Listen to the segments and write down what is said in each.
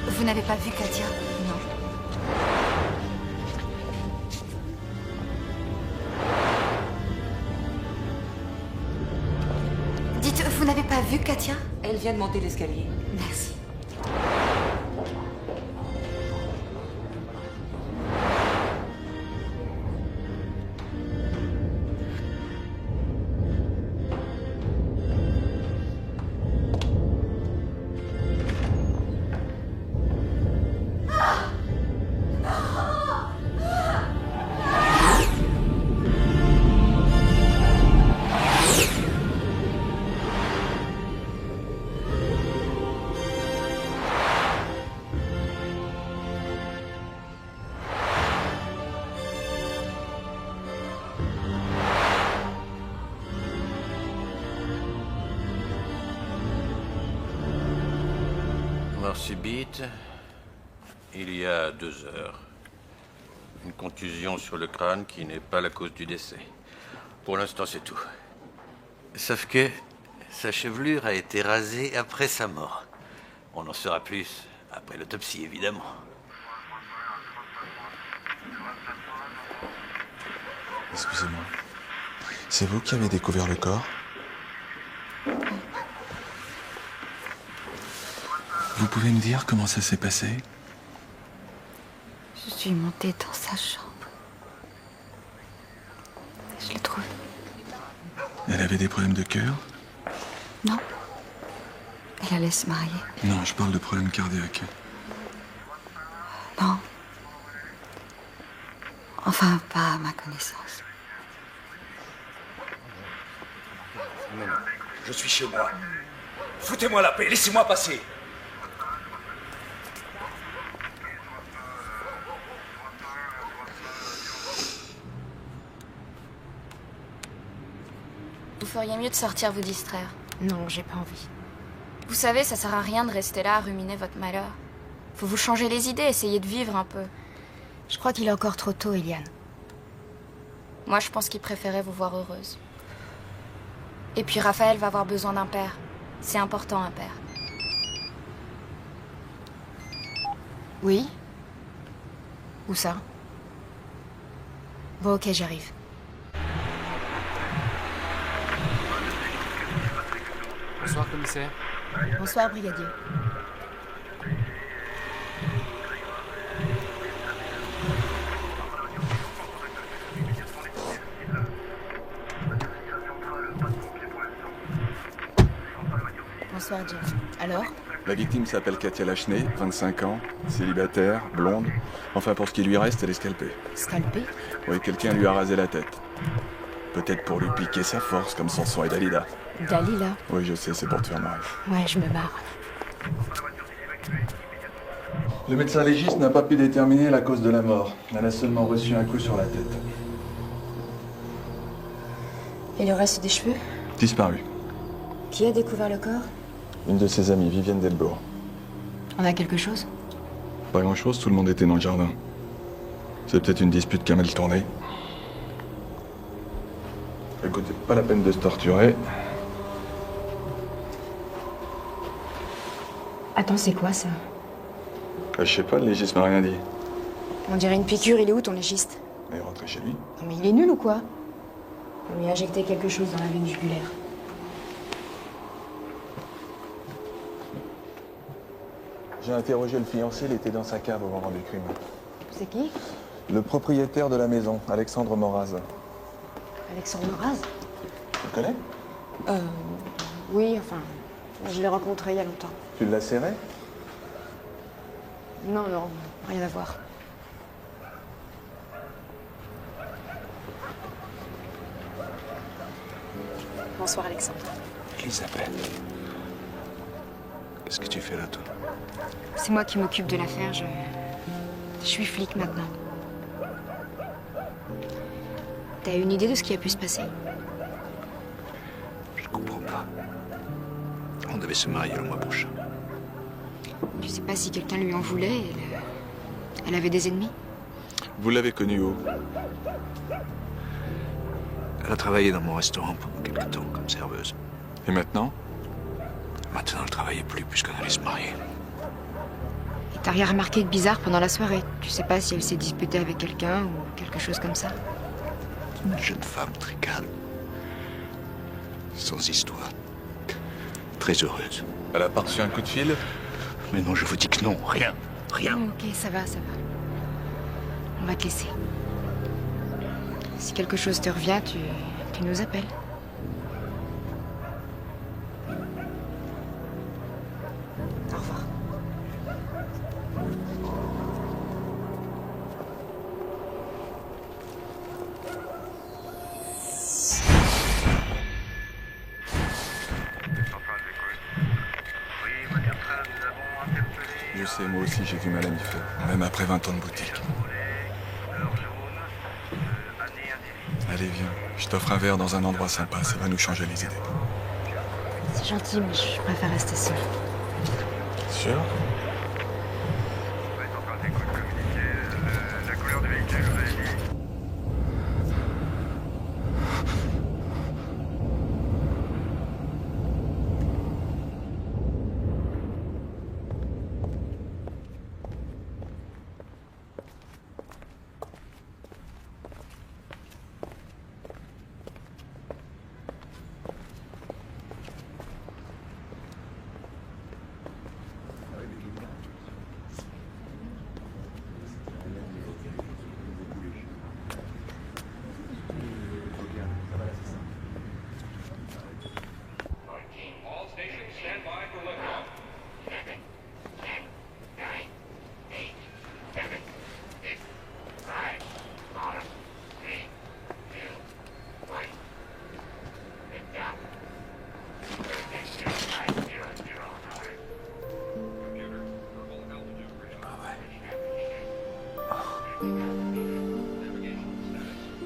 Vous n'avez pas vu Katia? Non. Dites, vous n'avez pas vu Katia? Elle vient de monter l'escalier. Merci. Mort subite, il y a 2 heures. Une contusion sur le crâne qui n'est pas la cause du décès. Pour l'instant, c'est tout. Sauf que sa chevelure a été rasée après sa mort. On en saura plus après l'autopsie, évidemment. Excusez-moi. C'est vous qui avez découvert le corps? Vous pouvez me dire comment ça s'est passé? Je suis montée dans sa chambre. Je l'ai trouvée. Elle avait des problèmes de cœur? Non. Elle allait se marier. Non, je parle de problèmes cardiaques. Non. Enfin, pas à ma connaissance. Non, je suis chez moi. Foutez-moi la paix, laissez-moi passer. Vous feriez mieux de sortir vous distraire. Non, j'ai pas envie. Vous savez, ça sert à rien de rester là à ruminer votre malheur. Faut vous changer les idées, essayer de vivre un peu. Je crois qu'il est encore trop tôt, Eliane. Moi, je pense qu'il préférait vous voir heureuse. Et puis Raphaël va avoir besoin d'un père. C'est important, un père. Oui? Où ça? Bon, ok, j'arrive. Bonsoir, commissaire. Bonsoir, brigadier. Bonsoir, Jeff. Alors? La victime s'appelle Katia Lachenay, 25 ans, célibataire, blonde. Enfin, pour ce qui lui reste, elle est scalpée. Scalpé? Oui, quelqu'un lui a rasé la tête. Peut-être pour lui piquer sa force, comme Samson et Dalila. Dalila? Oui, je sais, c'est pour te faire marrer. Ouais, je me marre. Le médecin légiste n'a pas pu déterminer la cause de la mort. Elle a seulement reçu un coup sur la tête. Et le reste des cheveux? Disparu. Qui a découvert le corps? Une de ses amies, Vivienne Delbourg. On a quelque chose? Pas grand-chose, tout le monde était dans le jardin. C'est peut-être une dispute qui a mal tourné. Écoutez, pas la peine de se torturer. Attends, c'est quoi ça? Je sais pas, le légiste m'a rien dit. On dirait une piqûre, il est où ton légiste? Il est rentré chez lui. Non mais il est nul ou quoi? On lui a injecté quelque chose dans la veine jugulaire. J'ai interrogé le fiancé, il était dans sa cave au moment du crime. C'est qui? Le propriétaire de la maison, Alexandre Moraz. Alexandre Moraz? Tu le connais? Oui, enfin, je l'ai rencontré il y a longtemps. Tu l'as serré? Non, non, rien à voir. Bonsoir Alexandre. Elisabeth. Qu'est-ce que tu fais là, toi? C'est moi qui m'occupe de l'affaire, je suis flic maintenant. T'as une idée de ce qui a pu se passer? Je comprends pas. On devait se marier le mois prochain. Tu sais pas si quelqu'un lui en voulait, elle avait des ennemis? Vous l'avez connue où? Elle a travaillé dans mon restaurant pendant quelques temps comme serveuse. Et maintenant? Maintenant, elle ne travaillait plus puisqu'elle allait se marier. T'as rien remarqué de bizarre pendant la soirée? Tu sais pas si elle s'est disputée avec quelqu'un ou quelque chose comme ça? Une jeune femme très calme. Sans histoire. Très heureuse. Elle a pas reçu un coup de fil? Mais non, je vous dis que non, rien. Rien. Oh, ok, ça va, ça va. On va te laisser. Si quelque chose te revient, tu nous appelles. Au revoir. Je sais, moi aussi j'ai du mal à m'y faire, même après 20 ans de boutique. Allez, viens, je t'offre un verre dans un endroit sympa, ça va nous changer les idées. C'est gentil, mais je préfère rester seule. Sûr?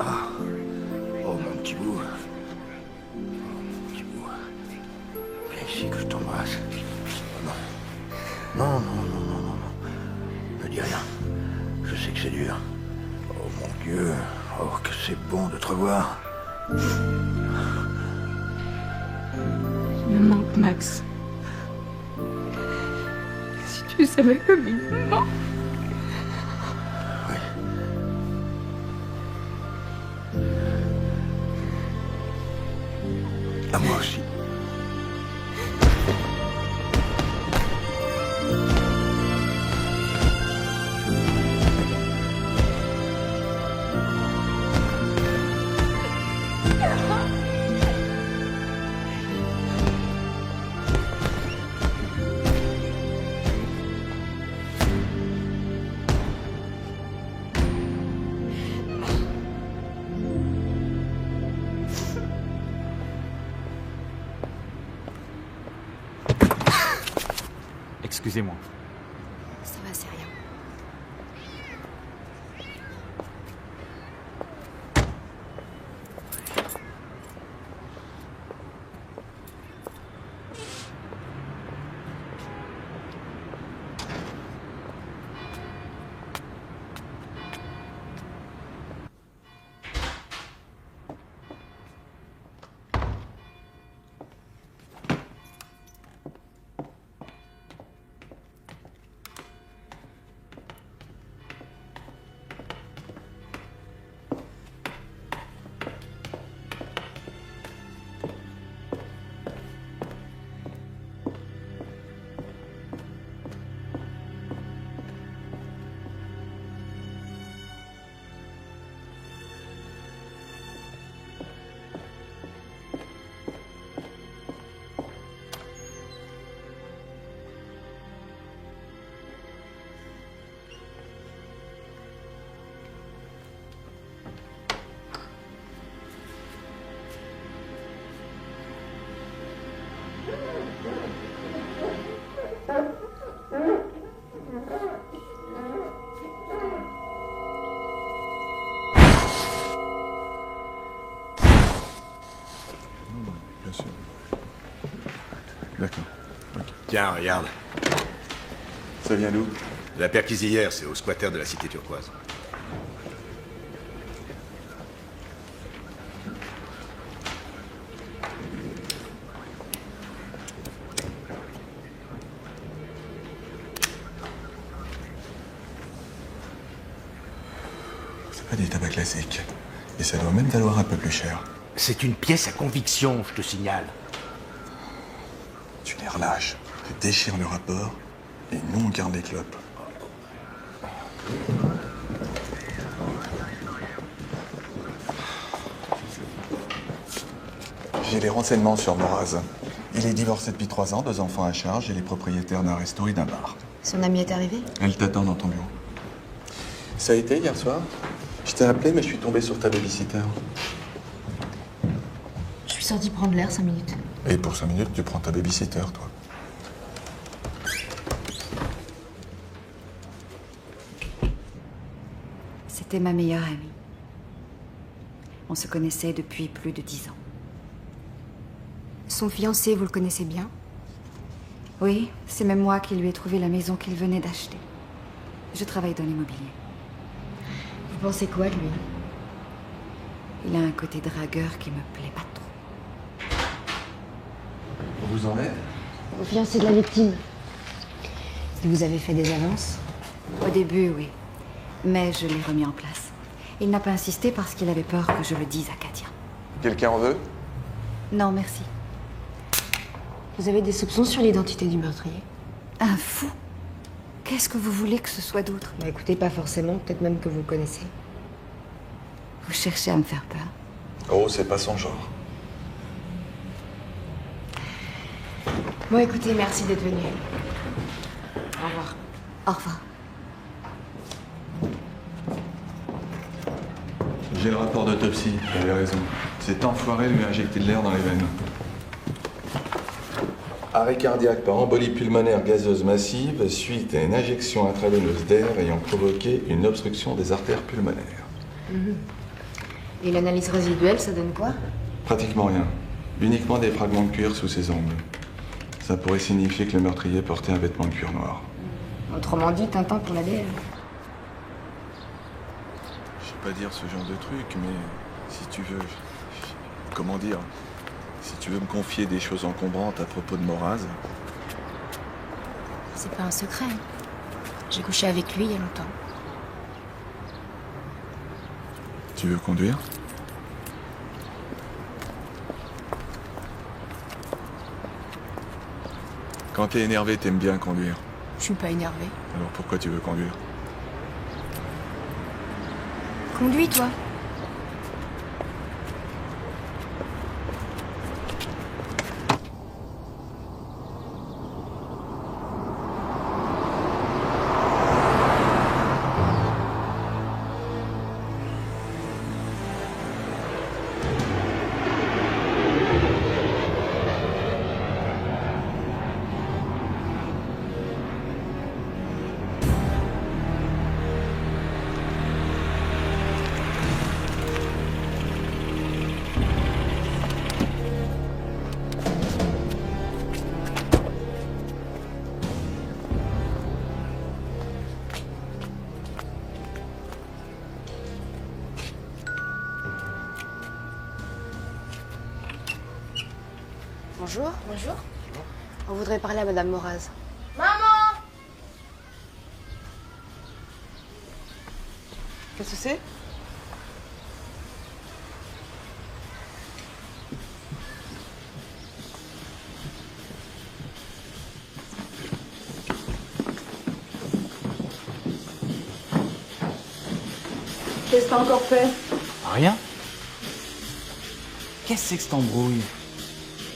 Oh, mon petit bout. Mon petit bout. Viens ici que je t'embrasse. Non. Non, non, non, non, non, non. Ne dis rien. Je sais que c'est dur. Oh, mon Dieu. Oh, que c'est bon de te revoir. Il me manque, Max. Si tu savais comme il me manque. Oui. À moi aussi. Excusez-moi. Ça va, c'est rien. Bien sûr. D'accord. Ok. Tiens, regarde. Ça vient d'où? La perquise hier, c'est au squatter de la cité turquoise. Pas des tabacs classiques. Et ça doit même valoir un peu plus cher. C'est une pièce à conviction, je te signale. Tu les relâches, tu déchires le rapport, et nous on garde les clopes. J'ai les renseignements sur Moraz. Il est divorcé depuis 3 ans, 2 enfants à charge et les propriétaires d'un resto et d'un bar. Son ami est arrivé? Elle t'attend dans ton bureau. Ça a été hier soir? Je t'ai appelé, mais je suis tombé sur ta babysitter. Je suis sortie prendre l'air 5 minutes. Et pour 5 minutes, tu prends ta babysitter, toi. C'était ma meilleure amie. On se connaissait depuis plus de 10 ans. Son fiancé, vous le connaissez bien? Oui, c'est même moi qui lui ai trouvé la maison qu'il venait d'acheter. Je travaille dans l'immobilier. Vous pensez quoi de lui? Il a un côté dragueur qui me plaît pas trop. Vous en êtes? Au fiancé de la victime. Vous avez fait des avances? Au début, oui. Mais je l'ai remis en place. Il n'a pas insisté parce qu'il avait peur que je le dise à Katia. Quelqu'un en veut? Non, merci. Vous avez des soupçons sur l'identité du meurtrier? Un fou? Qu'est-ce que vous voulez que ce soit d'autre? Bah écoutez, pas forcément, peut-être même que vous le connaissez. Vous cherchez à me faire peur? Oh, c'est pas son genre. Bon écoutez, merci d'être venu. Au revoir. Au revoir. J'ai le rapport d'autopsie, t'avais raison. Cet enfoiré lui a injecté de l'air dans les veines. Arrêt cardiaque par embolie pulmonaire gazeuse massive suite à une injection intraveineuse d'air ayant provoqué une obstruction des artères pulmonaires. Et l'analyse résiduelle, ça donne quoi? Pratiquement rien. Uniquement des fragments de cuir sous ses ongles. Ça pourrait signifier que le meurtrier portait un vêtement de cuir noir. Autrement dit, Tintin pour l'ADN. Je sais pas dire ce genre de truc, mais si tu veux... Comment dire? Si tu veux me confier des choses encombrantes à propos de Moraz... C'est pas un secret. J'ai couché avec lui il y a longtemps. Tu veux conduire? Quand t'es énervé, t'aimes bien conduire. Je suis pas énervée. Alors pourquoi tu veux conduire? Conduis, toi. Bonjour. Bonjour. On voudrait parler à Madame Moraz. Qu'est-ce que c'est? Qu'est-ce que t'as encore fait? Rien. Qu'est-ce que c'est que cette embrouille?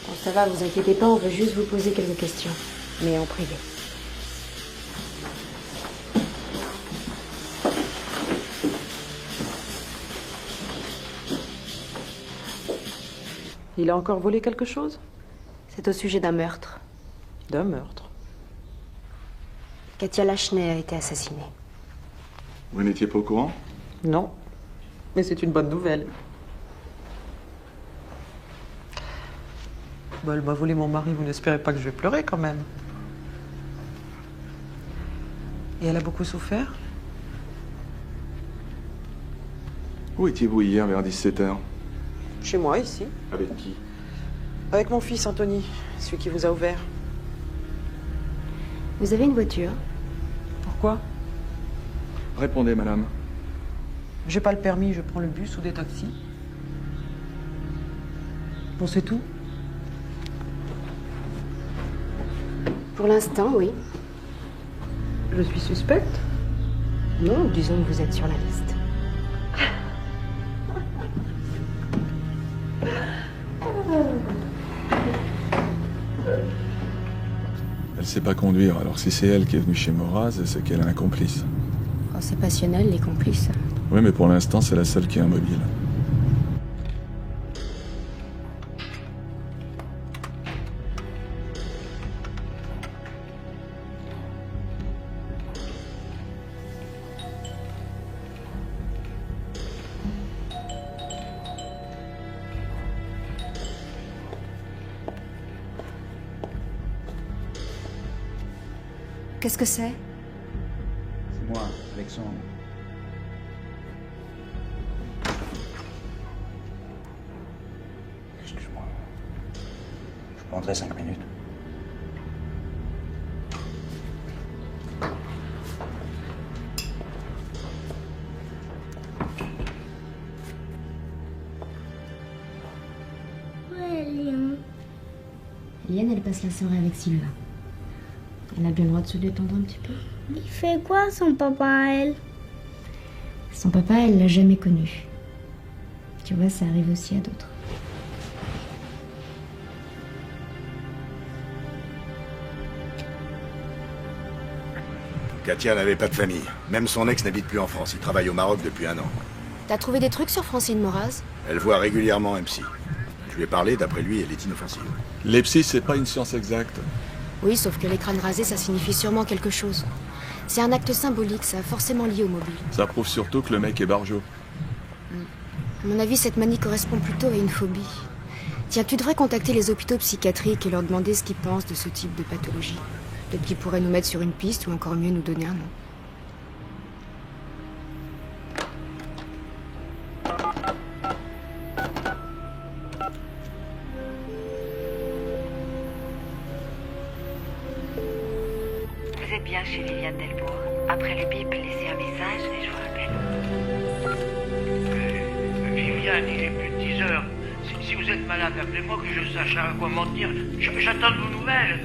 Bon, ça va, vous inquiétez pas, on veut juste vous poser quelques questions. Mais en privé. Il a encore volé quelque chose? C'est au sujet d'un meurtre. D'un meurtre. Katia Lachenay a été assassinée. Vous n'étiez pas au courant? Non. Mais c'est une bonne nouvelle. Bah, elle m'a volé mon mari, vous n'espérez pas que je vais pleurer quand même. Et elle a beaucoup souffert? Où étiez-vous hier vers 17h? Chez moi, ici. Avec qui? Avec mon fils, Anthony, celui qui vous a ouvert. Vous avez une voiture? Pourquoi? Répondez, madame. J'ai pas le permis, je prends le bus ou des taxis. Bon, c'est tout. Pour l'instant, oui. Je suis suspecte. Non, disons que vous êtes sur la liste. Elle sait pas conduire, alors si c'est elle qui est venue chez Moraz, c'est qu'elle a un complice. Oh, c'est passionnel, les complices. Oui, mais pour l'instant, c'est la seule qui est immobile. Qu'est-ce que c'est? C'est moi, Alexandre. Excuse-moi. Je prendrai 5 minutes. Liane, elle passe la soirée avec Sylvain. Elle a bien le droit de se détendre un petit peu. Il fait quoi son papa à elle? Son papa, elle l'a jamais connu. Tu vois, ça arrive aussi à d'autres. Katia n'avait pas de famille. Même son ex n'habite plus en France. Il travaille au Maroc depuis 1 an. T'as trouvé des trucs sur Francine Moraz? Elle voit régulièrement un psy. Je lui ai parlé, d'après lui, elle est inoffensive. Les psys, c'est pas une science exacte. Oui, sauf que les crânes rasés, ça signifie sûrement quelque chose. C'est un acte symbolique, ça, forcément lié au mobile. Ça prouve surtout que le mec est barjot. À mon avis, cette manie correspond plutôt à une phobie. Tiens, tu devrais contacter les hôpitaux psychiatriques et leur demander ce qu'ils pensent de ce type de pathologie. Peut-être qu'ils pourraient nous mettre sur une piste ou encore mieux nous donner un nom. Vous êtes bien chez Liliane Delbourg. Après le bip, laissez un message et je vous rappelle. Viviane, il est plus de 10 heures. Si vous êtes malade, appelez-moi que je sache à quoi m'en tenir. J'attends de vos nouvelles.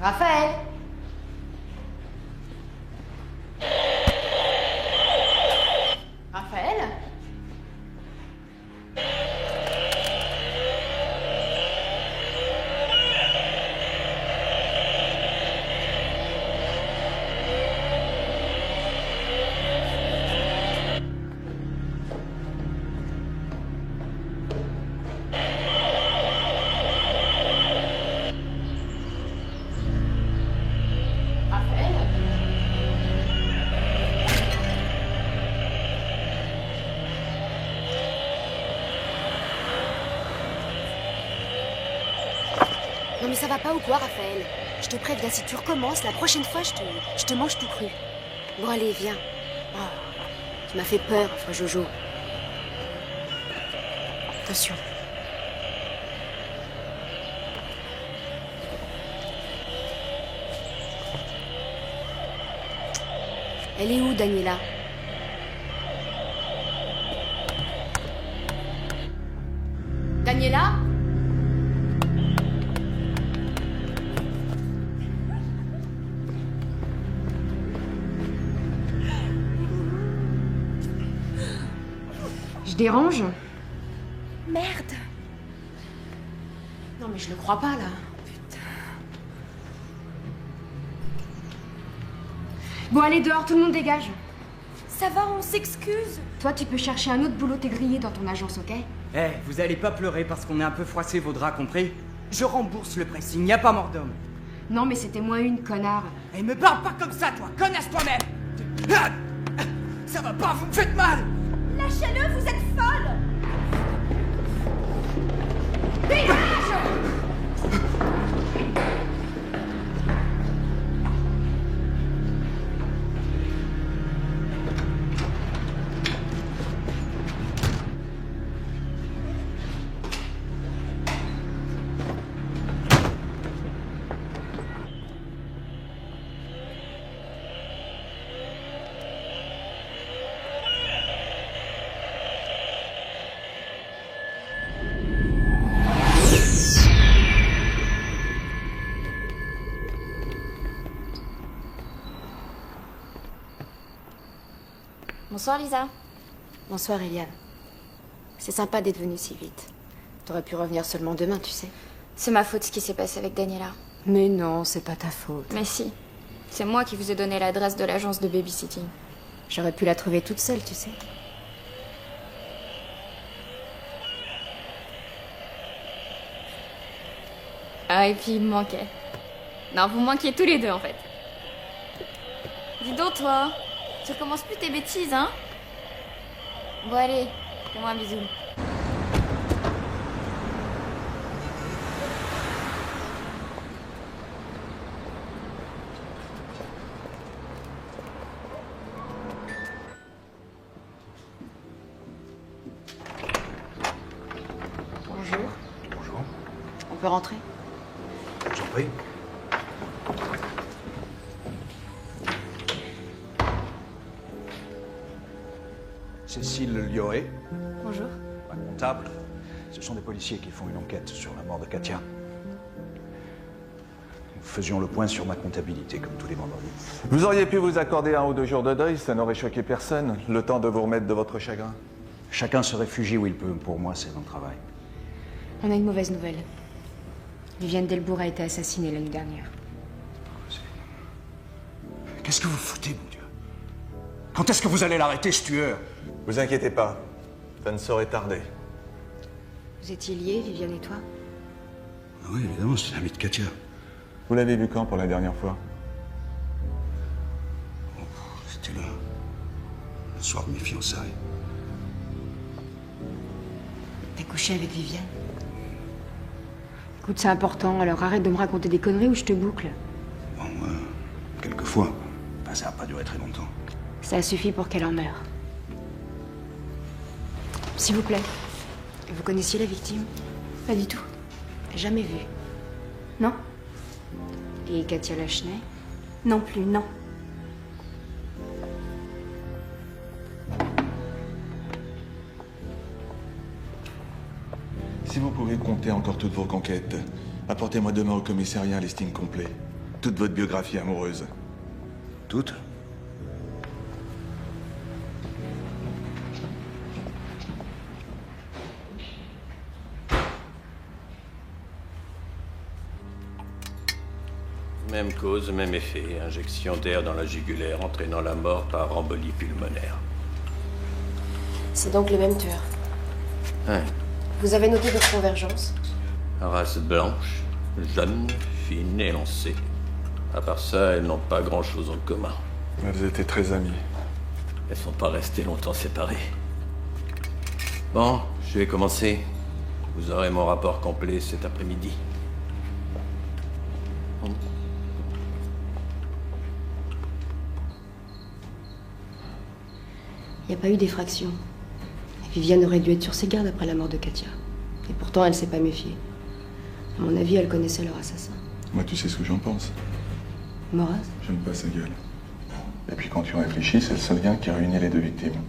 Raphaël! Raphaël? Non mais ça va pas ou quoi, Raphaël? Je te préviens, si tu recommences, la prochaine fois, je te mange tout cru. Bon allez, viens. Oh, tu m'as fait peur, enfin Jojo. Attention. Elle est où, Daniela? Daniela? Je dérange? Merde. Non mais je le crois pas là. Bon allez dehors, tout le monde dégage. Ça va, on s'excuse. Toi tu peux chercher un autre boulot, t'es grillé dans ton agence, ok? Eh, vous allez pas pleurer parce qu'on est un peu froissé vos draps, compris? Je rembourse le pressing, y a pas mort d'homme. Non mais c'était moins une, connard. Eh, me parle pas comme ça, toi, connaisse toi-même. Ça va pas, vous me faites mal. Lâchez-le, vous êtes folle. Dégage! Bonsoir Lisa. Bonsoir Eliane. C'est sympa d'être venue si vite. T'aurais pu revenir seulement demain, tu sais. C'est ma faute ce qui s'est passé avec Daniela. Mais non, c'est pas ta faute. Mais si. C'est moi qui vous ai donné l'adresse de l'agence de babysitting. J'aurais pu la trouver toute seule, tu sais. Ah, et puis il me manquait. Non, vous manquiez tous les deux en fait. Dis donc toi, tu recommences plus tes bêtises, hein? Bon allez, fais-moi un bisou. Bonjour. Bonjour. On peut rentrer? Je vous en prie. Cécile Lioret, Bonjour. ma comptable. Ce sont des policiers qui font une enquête sur la mort de Katia. Nous faisions le point sur ma comptabilité, comme tous les vendredis. Vous auriez pu vous accorder 1 ou 2 jours de deuil, ça n'aurait choqué personne. Le temps de vous remettre de votre chagrin. Chacun se réfugie où il peut. Pour moi, c'est mon travail. On a une mauvaise nouvelle. Viviane Delbourg a été assassinée l'année dernière. Qu'est-ce que vous foutez, mon Dieu? Quand est-ce que vous allez l'arrêter, ce tueur? Vous inquiétez pas, ça ne saurait tarder. Vous étiez liés, Viviane et toi? Ah oui, évidemment, c'est l'ami de Katia. Vous l'avez vu quand pour la dernière fois? C'était le soir de mes fiançailles. T'as couché avec Viviane? Écoute, c'est important, alors arrête de me raconter des conneries ou je te boucle. Bon, quelquefois. Enfin, ça n'a pas duré très longtemps. Ça suffit pour qu'elle en meure. S'il vous plaît. Vous connaissiez la victime? Pas du tout. Jamais vue. Non? Et Katia Lachenay? Non plus, non. Si vous pouvez compter encore toutes vos conquêtes, apportez-moi demain au commissariat un listing complet. Toute votre biographie amoureuse. Toutes? Même cause, même effet. Injection d'air dans la jugulaire entraînant la mort par embolie pulmonaire. C'est donc le même tueur. Hein. Vous avez noté votre convergence? Race blanche, jeune, fine, élancée. À part ça, elles n'ont pas grand-chose en commun. Elles étaient très amies. Elles sont pas restées longtemps séparées. Bon, je vais commencer. Vous aurez mon rapport complet cet après-midi. Il n'y a pas eu d'effraction. Viviane aurait dû être sur ses gardes après la mort de Katia. Et pourtant, elle s'est pas méfiée. À mon avis, elle connaissait leur assassin. Moi, tu sais ce que j'en pense. Moraz? J'aime pas sa gueule. Et puis quand tu réfléchis, c'est le seul lien qui réunit les deux victimes.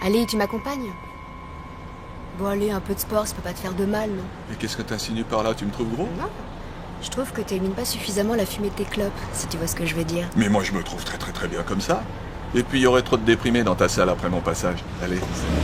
Allez, tu m'accompagnes? Bon, allez, un peu de sport, ça peut pas te faire de mal, non? Et qu'est-ce que t'insinues par là? Tu me trouves gros? Non. Je trouve que t'élimines pas suffisamment la fumée de tes clopes, si tu vois ce que je veux dire. Mais moi, je me trouve très très très bien comme ça. Et puis, il y aurait trop de déprimés dans ta salle après mon passage. Allez, c'est bon.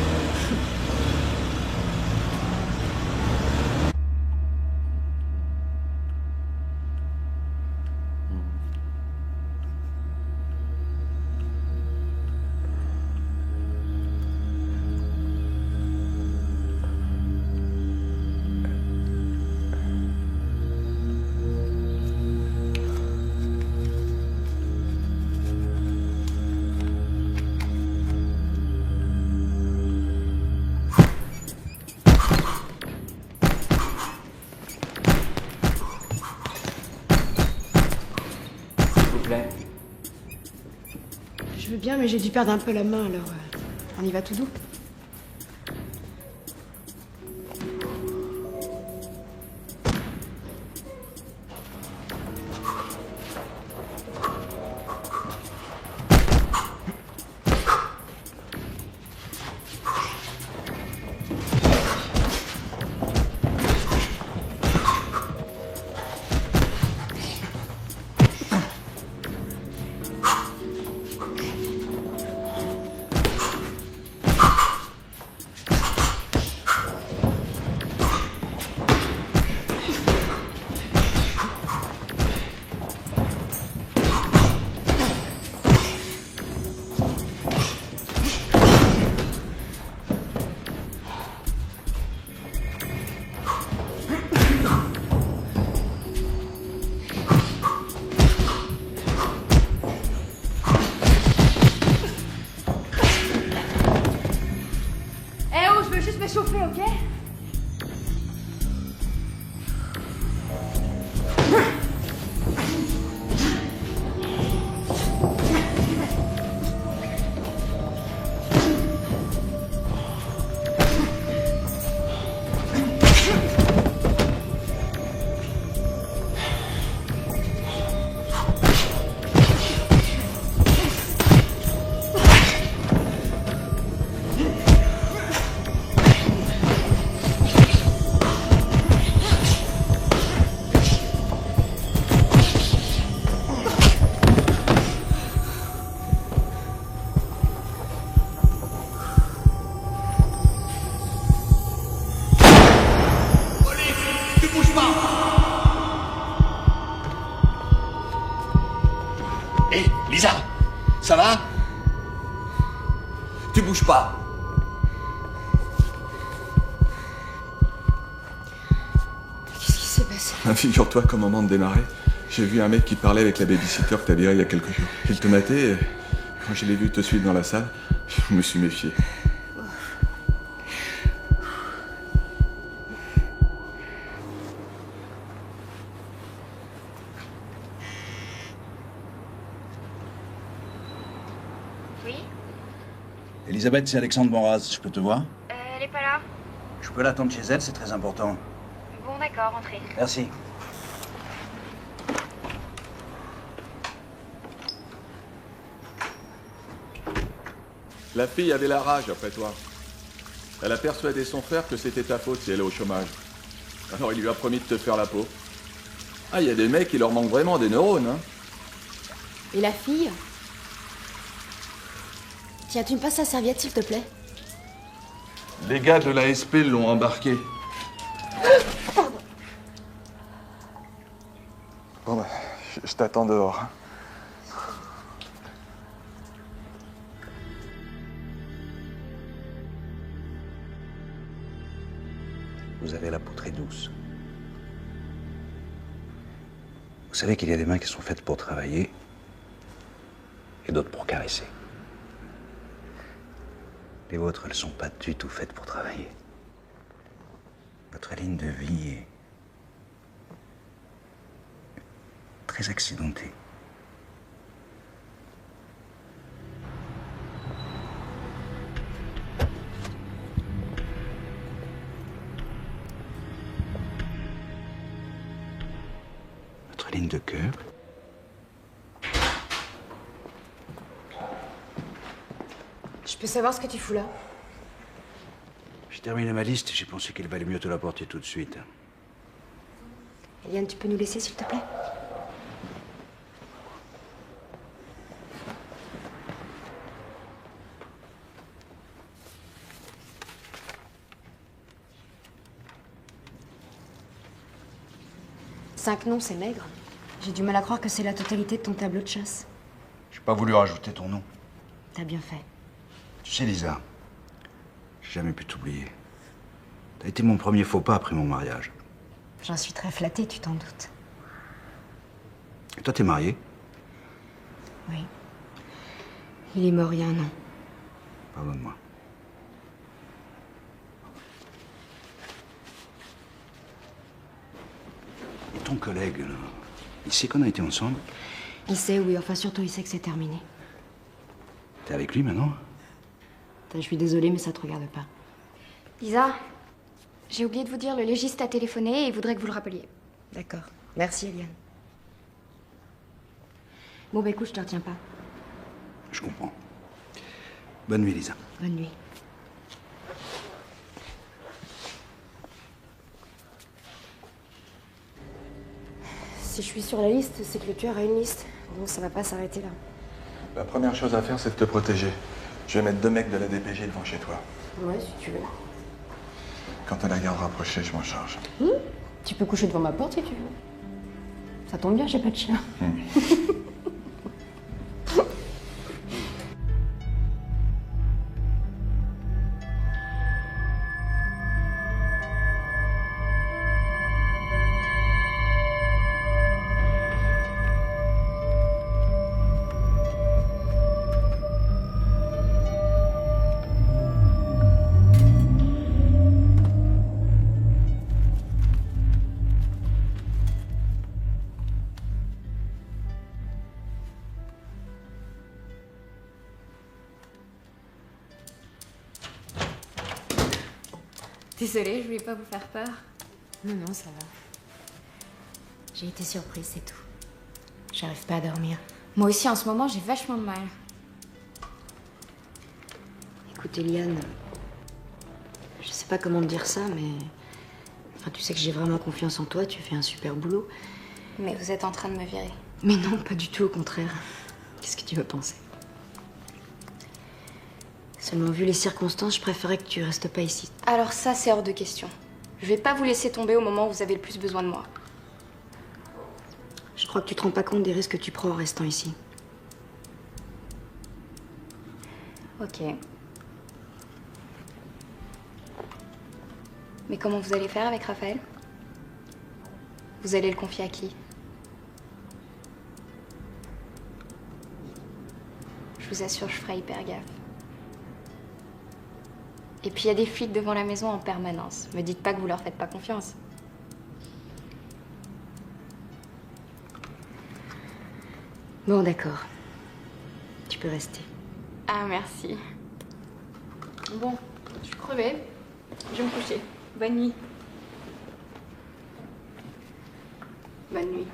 Je veux bien, mais j'ai dû perdre un peu la main, alors on y va tout doux. juste m'échauffer, ok? Hé, Lisa, ça va? Tu bouges pas. Qu'est-ce qui s'est passé? Figure-toi qu'au moment de démarrer, j'ai vu un mec qui parlait avec la babysitter que t'as virée il y a quelques jours. Il te matait et quand je l'ai vu te suivre dans la salle, je me suis méfié. Oui? Elisabeth, c'est Alexandre Moraz. Je peux te voir? Elle est pas là. Je peux l'attendre chez elle, c'est très important. Bon, d'accord, entrez. Merci. La fille avait la rage après toi. Elle a persuadé son frère que c'était ta faute si elle est au chômage. Alors il lui a promis de te faire la peau. Ah, il y a des mecs qui leur manquent vraiment des neurones, hein. Et la fille? Tiens, tu me passes la serviette, s'il te plaît? Les gars de la SP l'ont embarqué. Bon bah, je t'attends dehors. Vous avez la peau très douce. Vous savez qu'il y a des mains qui sont faites pour travailler et d'autres pour caresser. Les vôtres, elles sont pas du tout faites pour travailler. Votre ligne de vie est très accidentée. Votre ligne de cœur. Je peux savoir ce que tu fous là? J'ai terminé ma liste et j'ai pensé qu'il valait mieux te l'apporter tout de suite. Eliane, tu peux nous laisser, s'il te plaît? Cinq noms, c'est maigre. J'ai du mal à croire que c'est la totalité de ton tableau de chasse. J'ai pas voulu rajouter ton nom. T'as bien fait. Tu sais, Lisa, j'ai jamais pu t'oublier. T'as été mon premier faux pas après mon mariage. J'en suis très flattée, tu t'en doutes. Et toi, t'es mariée? Oui. Il est mort il y a 1 an. Pardonne-moi. Et ton collègue, là, il sait qu'on a été ensemble? Il sait, oui. Enfin, surtout, il sait que c'est terminé. T'es avec lui maintenant? Je suis désolée, mais ça te regarde pas. Lisa, j'ai oublié de vous dire, le légiste a téléphoné et il voudrait que vous le rappeliez. D'accord. Merci, Eliane. Bon, bah écoute, je te retiens pas. Je comprends. Bonne nuit, Lisa. Bonne nuit. Si je suis sur la liste, c'est que le tueur a une liste. Bon, ça va pas s'arrêter là. La première chose à faire, c'est de te protéger. Je vais mettre 2 mecs de la DPJ devant chez toi. Ouais, si tu veux. Quand t'as la garde rapprochée, je m'en charge. Tu peux coucher devant ma porte si tu veux. Ça tombe bien, j'ai pas de chien. Désolée, je voulais pas vous faire peur. Non, non, ça va. J'ai été surprise, c'est tout. J'arrive pas à dormir. Moi aussi, en ce moment, j'ai vachement de mal. Écoute, Eliane, je sais pas comment te dire ça, mais... Enfin, tu sais que j'ai vraiment confiance en toi, tu fais un super boulot. Mais vous êtes en train de me virer. Mais non, pas du tout, au contraire. Qu'est-ce que tu veux penser? Seulement, vu les circonstances, je préférais que tu restes pas ici. Alors ça, c'est hors de question. Je vais pas vous laisser tomber au moment où vous avez le plus besoin de moi. Je crois que tu te rends pas compte des risques que tu prends en restant ici. Ok. Mais comment vous allez faire avec Raphaël? Vous allez le confier à qui? Je vous assure, je ferai hyper gaffe. Et puis il y a des flics devant la maison en permanence. Me dites pas que vous leur faites pas confiance. Bon, d'accord. Tu peux rester. Ah, merci. Bon, je suis crevée. Je vais me coucher. Bonne nuit. Bonne nuit.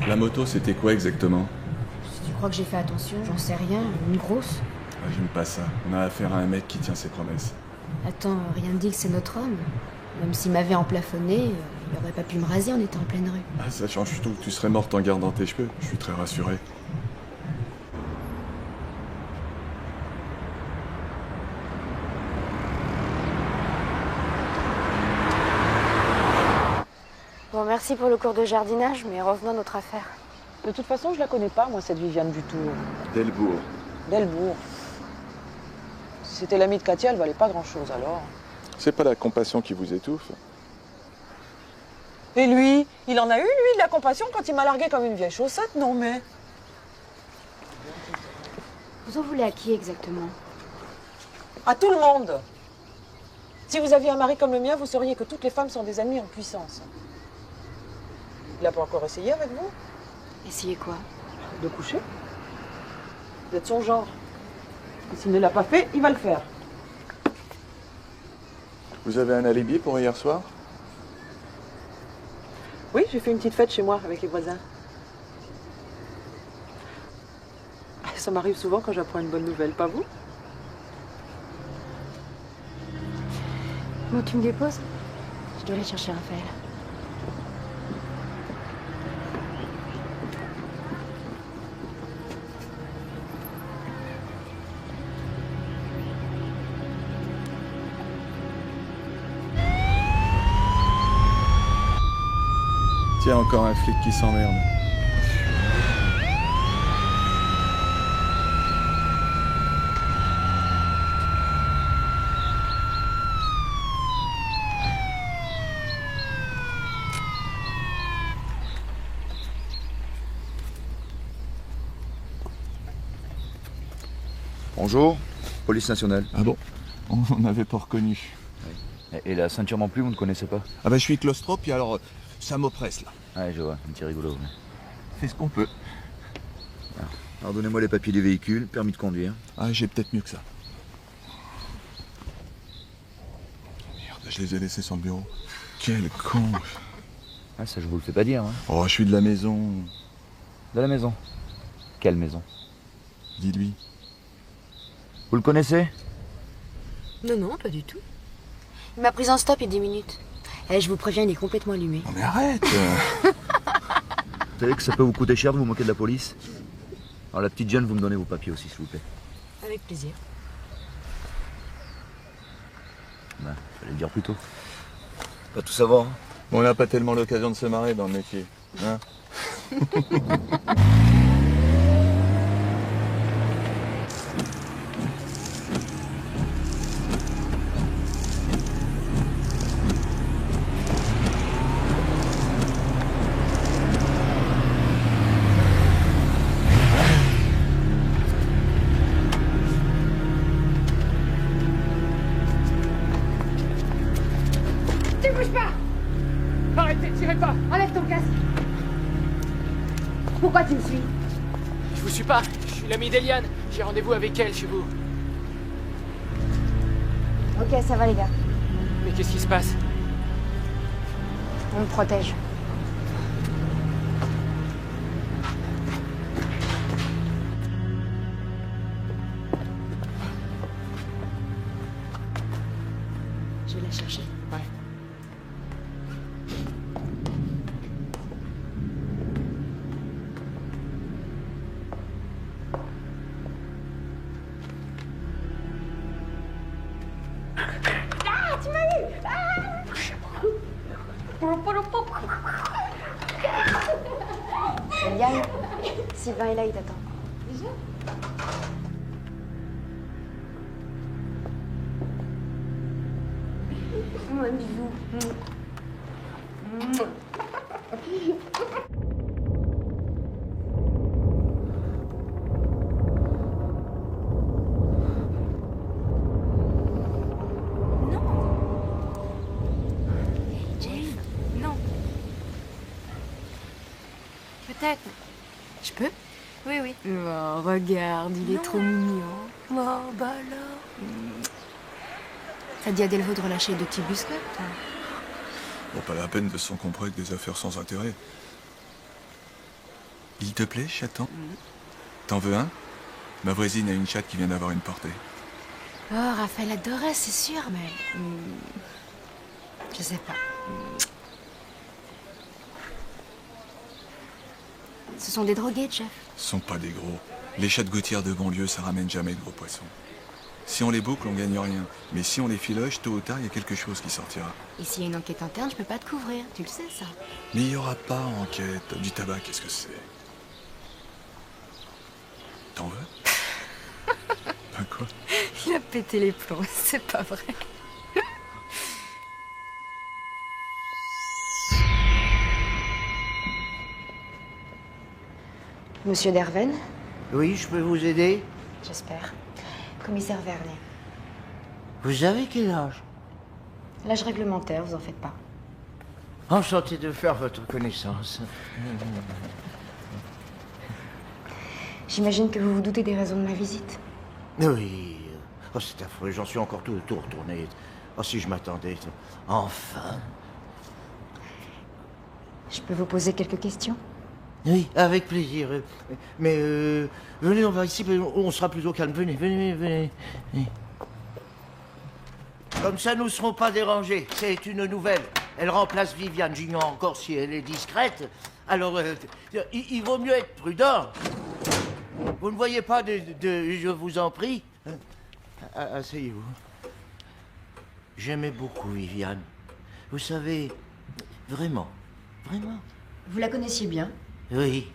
La moto, c'était quoi exactement? Si tu crois que j'ai fait attention, j'en sais rien. Une grosse. Ah, j'aime pas ça. On a affaire à un mec qui tient ses promesses. Attends, rien ne dit que c'est notre homme. Même s'il m'avait emplafonné, il aurait pas pu me raser en étant en pleine rue. Ah, ça change tout. Tu serais morte en gardant tes cheveux. Je suis très rassuré. Bon, merci pour le cours de jardinage, mais revenons à notre affaire. De toute façon, je la connais pas, moi, cette Viviane du Tour. Delbourg. Delbourg. Si c'était l'amie de Katia, elle valait pas grand-chose, alors. C'est pas la compassion qui vous étouffe? Et lui, il en a eu, lui, de la compassion quand il m'a largué comme une vieille chaussette, non mais... Vous en voulez à qui exactement? À tout le monde. Si vous aviez un mari comme le mien, vous sauriez que toutes les femmes sont des ennemies en puissance. Il n'a pas encore essayé avec vous? Essayez quoi? De coucher. Vous êtes son genre. Et s'il ne l'a pas fait, il va le faire. Vous avez un alibi pour hier soir? Oui, j'ai fait une petite fête chez moi avec les voisins. Ça m'arrive souvent quand j'apprends une bonne nouvelle, pas vous? Bon, tu me déposes? Je dois aller chercher Raphaël. Tiens, encore un flic qui s'emmerde. Bonjour, police nationale. Ah bon? On n'avait pas reconnu. Et la ceinture non plus, vous ne connaissez pas? Ah bah je suis claustro, puis alors ça m'oppresse là. Ouais, je vois, un petit rigolo. Mais... Fais ce qu'on peut. Alors donnez-moi les papiers du véhicule, permis de conduire. Ah, j'ai peut-être mieux que ça. Merde, je les ai laissés sur le bureau. Quel con. Ah, ça je vous le fais pas dire. Hein. Oh, je suis de la maison. De la maison? Quelle maison? Dis-lui. Vous le connaissez? Non, non, pas du tout. Il m'a pris en stop il y a 10 minutes. Eh, je vous préviens, il est complètement allumé. Non mais arrête. savez que ça peut vous coûter cher de vous moquer de la police? Alors la petite Jeanne, vous me donnez vos papiers aussi, s'il vous plaît. Avec plaisir. Ben, fallait le dire plus tôt. Pas tout savoir. Hein. Bon, on n'a pas tellement l'occasion de se marrer dans le métier. Hein. Tu bouges pas! Arrêtez, tirez pas! Enlève ton casque. Pourquoi tu me suis? Je vous suis pas, je suis l'ami d'Eliane. J'ai rendez-vous avec elle chez vous. Ok, ça va les gars. Mais qu'est-ce qui se passe? On me protège. Je vais la chercher. Ouais. Ah, tu m'as eu! Yann, Sylvain est là, il t'attend. Déjà? Un bisou. Jeff, non. Peut-être. Je peux? Oui, oui. Oh, regarde, il est trop mignon. Oh, bah alors. T'as dit à Delvaux de relâcher deux petits busquets, toi? Bon, pas la peine de s'encombrer avec des affaires sans intérêt. Il te plaît, chaton? T'en veux un? Ma voisine a une chatte qui vient d'avoir une portée. Oh, Raphaël adorait, c'est sûr, mais... je sais pas. Ce sont des drogués, Jeff. Ce sont pas des gros. Les chats de gouttière de banlieue, ça ramène jamais de gros poissons. Si on les boucle, on gagne rien. Mais si on les filoche, tôt ou tard, il y a quelque chose qui sortira. Et s'il y a une enquête interne, je peux pas te couvrir. Tu le sais, ça. Mais il n'y aura pas enquête. Du tabac, qu'est-ce que c'est? T'en veux? Ben quoi? Il a pété les plombs, c'est pas vrai. Monsieur Derven? Oui, je peux vous aider? J'espère. Commissaire Vernet. Vous avez quel âge? L'âge réglementaire, vous en faites pas. Enchanté de faire votre connaissance. J'imagine que vous vous doutez des raisons de ma visite. Oui. Oh, c'est affreux, j'en suis encore tout retourné. Oh, si je m'attendais. Enfin. Je peux vous poser quelques questions? Oui, avec plaisir. Mais venez, on va ici, on sera plus au calme. Venez, venez, venez. Comme ça, nous ne serons pas dérangés. C'est une nouvelle. Elle remplace Viviane. J'ignore encore si elle est discrète. Alors, il vaut mieux être prudent. Vous ne voyez pas je vous en prie. Asseyez-vous. J'aimais beaucoup Viviane. Vous savez, vraiment, vraiment. Vous la connaissiez bien? Oui.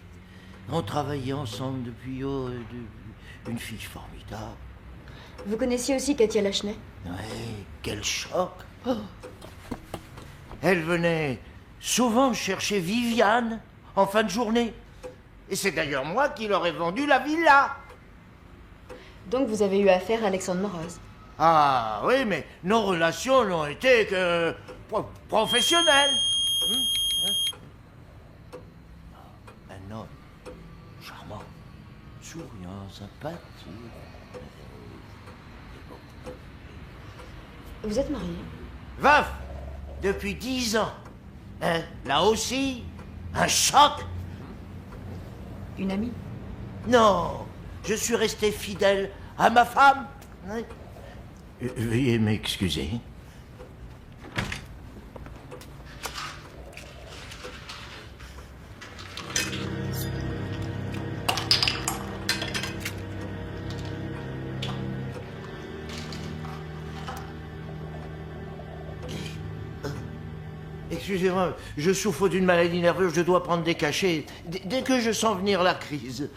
On travaillait ensemble depuis une fille formidable. Vous connaissiez aussi Katia Lachenay? Oui, quel choc. Oh. Elle venait souvent chercher Viviane en fin de journée. Et c'est d'ailleurs moi qui leur ai vendu la villa. Donc vous avez eu affaire à Alexandre Moroz? Ah oui, mais nos relations n'ont été que professionnelles. Un homme charmant, souriant, sympathique. Vous êtes marié? Veuf depuis 10 ans. Hein, là aussi, un choc. Une amie? Non, je suis resté fidèle à ma femme. Veuillez m'excuser. excusez-moi, je souffre d'une maladie nerveuse, je dois prendre des cachets dès que je sens venir la crise.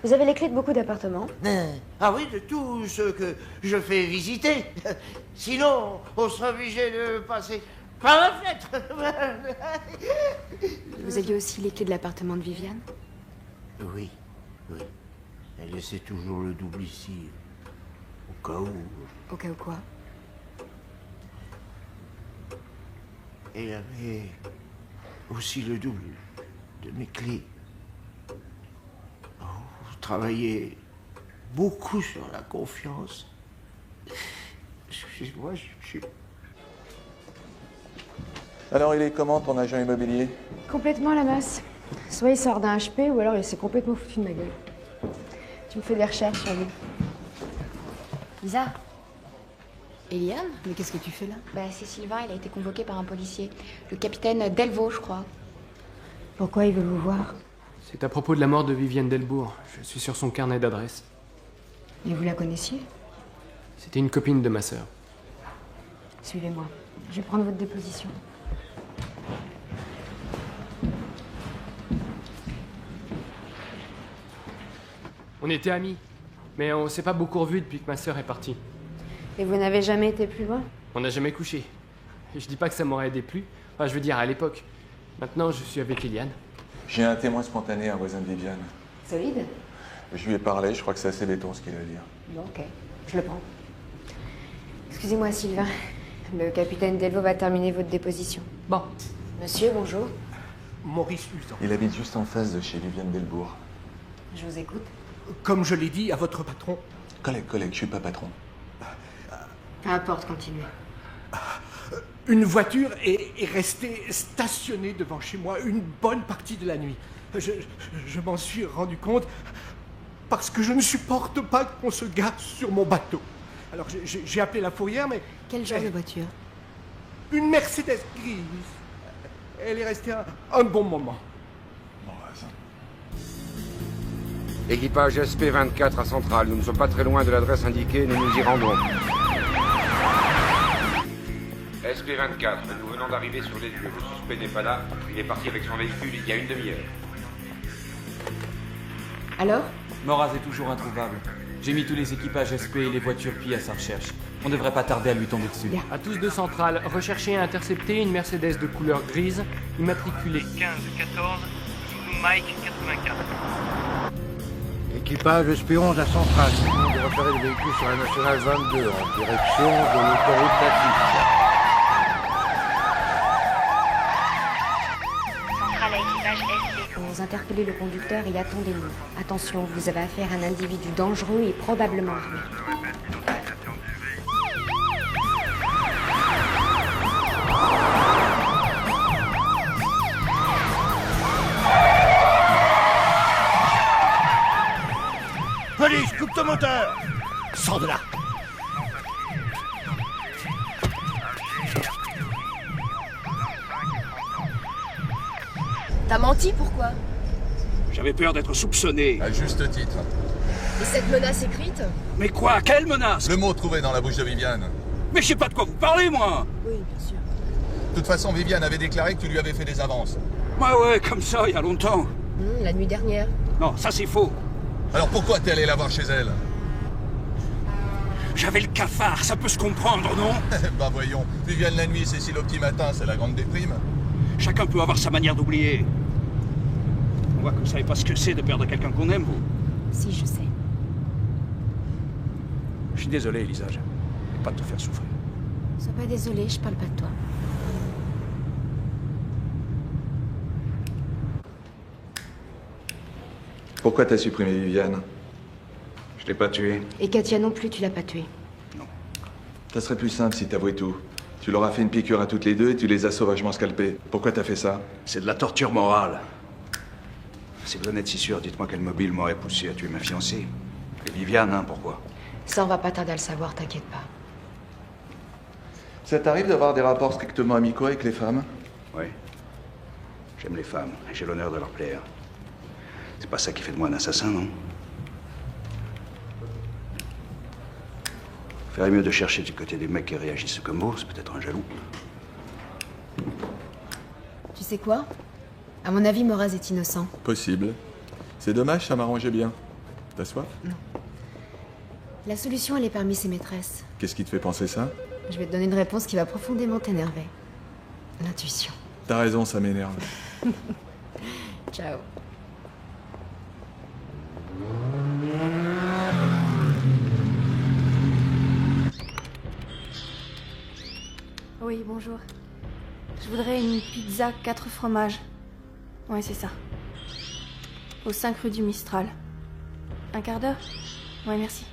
Vous avez les clés de beaucoup d'appartements? Ah oui, de tous ceux que je fais visiter. Sinon, on sera obligé de passer par la fenêtre. Vous aviez aussi les clés de l'appartement de Viviane? Oui, oui. Elle laissait toujours le double ici. Au cas où. Au cas où quoi? Elle avait aussi le double de mes clés. Oh, vous travaillez beaucoup sur la confiance. Excusez-moi, je suis... Alors, il est comment, ton agent immobilier? Complètement à la masse. Soit il sort d'un HP, ou alors il s'est complètement foutu de ma gueule. Tu me fais des recherches sur lui. Lisa? Eliane? Mais qu'est-ce que tu fais là? Bah, c'est Sylvain, il a été convoqué par un policier. Le capitaine Delvaux, je crois. Pourquoi il veut vous voir? C'est à propos de la mort de Viviane Delbourg. Je suis sur son carnet d'adresse. Et vous la connaissiez? C'était une copine de ma sœur. Suivez-moi. Je vais prendre votre déposition. On était amis, mais on s'est pas beaucoup revus depuis que ma sœur est partie. Et vous n'avez jamais été plus loin? On n'a jamais couché. Et je dis pas que ça m'aurait déplu. Enfin, je veux dire, à l'époque. Maintenant, je suis avec Eliane. J'ai un témoin spontané, un voisin de Viviane. Solide? Je lui ai parlé, je crois que c'est assez béton ce qu'il a à dire. Bon, ok. Je le prends. Excusez-moi, Sylvain. Le capitaine Delvaux va terminer votre déposition. Bon. Monsieur, bonjour. Maurice Usan. Il habite juste en face de chez Viviane Delbourg. Je vous écoute. Comme je l'ai dit à votre patron. Collègue, je suis pas patron. Peu importe, continuez. Une voiture est restée stationnée devant chez moi une bonne partie de la nuit. Je m'en suis rendu compte parce que je ne supporte pas qu'on se gare sur mon bateau. Alors j'ai appelé la fourrière, mais... Quel genre de voiture? Une Mercedes grise. Elle est restée un bon moment. Équipage SP24 à Centrale. Nous ne sommes pas très loin de l'adresse indiquée, nous nous y rendons. SP24, nous venons d'arriver sur les lieux. Le suspect n'est pas là. Il est parti avec son véhicule il y a une demi-heure. Alors? Moraz est toujours introuvable. J'ai mis tous les équipages SP et les voitures Pi à sa recherche. On devrait pas tarder à lui tomber dessus. À tous de Centrale, recherchez et interceptez une Mercedes de couleur grise, immatriculée 1514, Mike 84. Équipage SP11 à Centrale. Nous venons de repérer le véhicule sur la Nationale 22 en direction de l'autoroute d'Afrique. Centrale à équipage SP. Vous interpellez le conducteur et attendez-nous. Attention, vous avez affaire à un individu dangereux et probablement armé. Police, coupe ton moteur! Sors de là! T'as menti, pourquoi? J'avais peur d'être soupçonné. À juste titre. Et cette menace écrite? Mais quoi? Quelle menace? Le mot trouvé dans la bouche de Viviane. Mais je sais pas de quoi vous parlez, moi. Oui, bien sûr. De toute façon, Viviane avait déclaré que tu lui avais fait des avances. Ouais, comme ça, il y a longtemps. La nuit dernière. Non, ça c'est faux. Alors pourquoi t'es allé la voir chez elle? J'avais le cafard, ça peut se comprendre, non? Bah voyons, Viviane la nuit, Cécile au petit matin, c'est la grande déprime. Chacun peut avoir sa manière d'oublier. On voit que vous savez pas ce que c'est de perdre quelqu'un qu'on aime, vous. Si, je sais. Je suis désolé, Elisa, je vais pas te faire souffrir. Sois pas désolé, je parle pas de toi. Pourquoi t'as supprimé Viviane? Je l'ai pas tuée. Et Katia non plus, tu l'as pas tuée. Ça serait plus simple si t'avouais tout. Tu leur as fait une piqûre à toutes les deux et tu les as sauvagement scalpées. Pourquoi t'as fait ça? C'est de la torture morale. Si vous en êtes si sûr, dites-moi quel mobile m'aurait poussé à tuer ma fiancée. Et Viviane, hein, pourquoi? Ça, on va pas tarder à le savoir, t'inquiète pas. Ça t'arrive d'avoir des rapports strictement amicaux avec les femmes? Oui. J'aime les femmes et j'ai l'honneur de leur plaire. C'est pas ça qui fait de moi un assassin, non? Ferait mieux de chercher du côté des mecs qui réagissent comme vous, c'est peut-être un jaloux. sais quoi? À mon avis, Moraz est innocent. Possible. C'est dommage, ça m'arrangeait bien. T'as soif? Non. La solution, elle est parmi ses maîtresses. Qu'est-ce qui te fait penser ça? Je vais te donner une réponse qui va profondément t'énerver. L'intuition. T'as raison, ça m'énerve. Ciao. Oui, bonjour. Je voudrais une pizza 4 fromages. Ouais, c'est ça. Au 5 rue du Mistral. Un quart d'heure? Ouais, merci.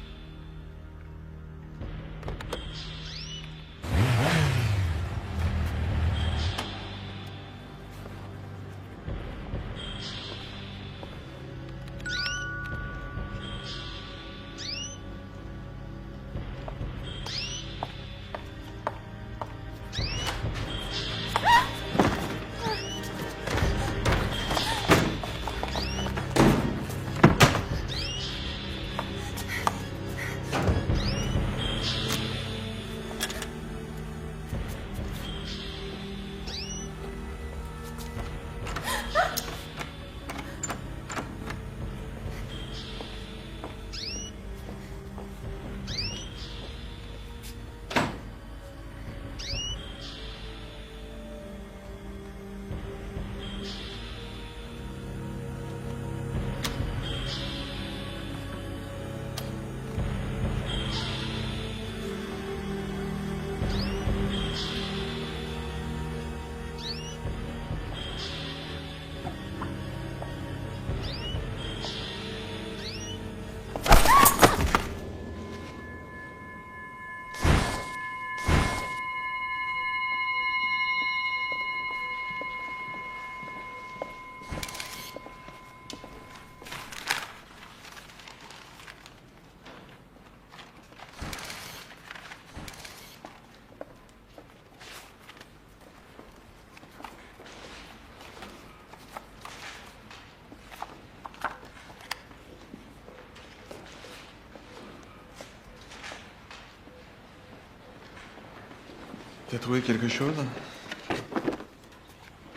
T'as trouvé quelque chose?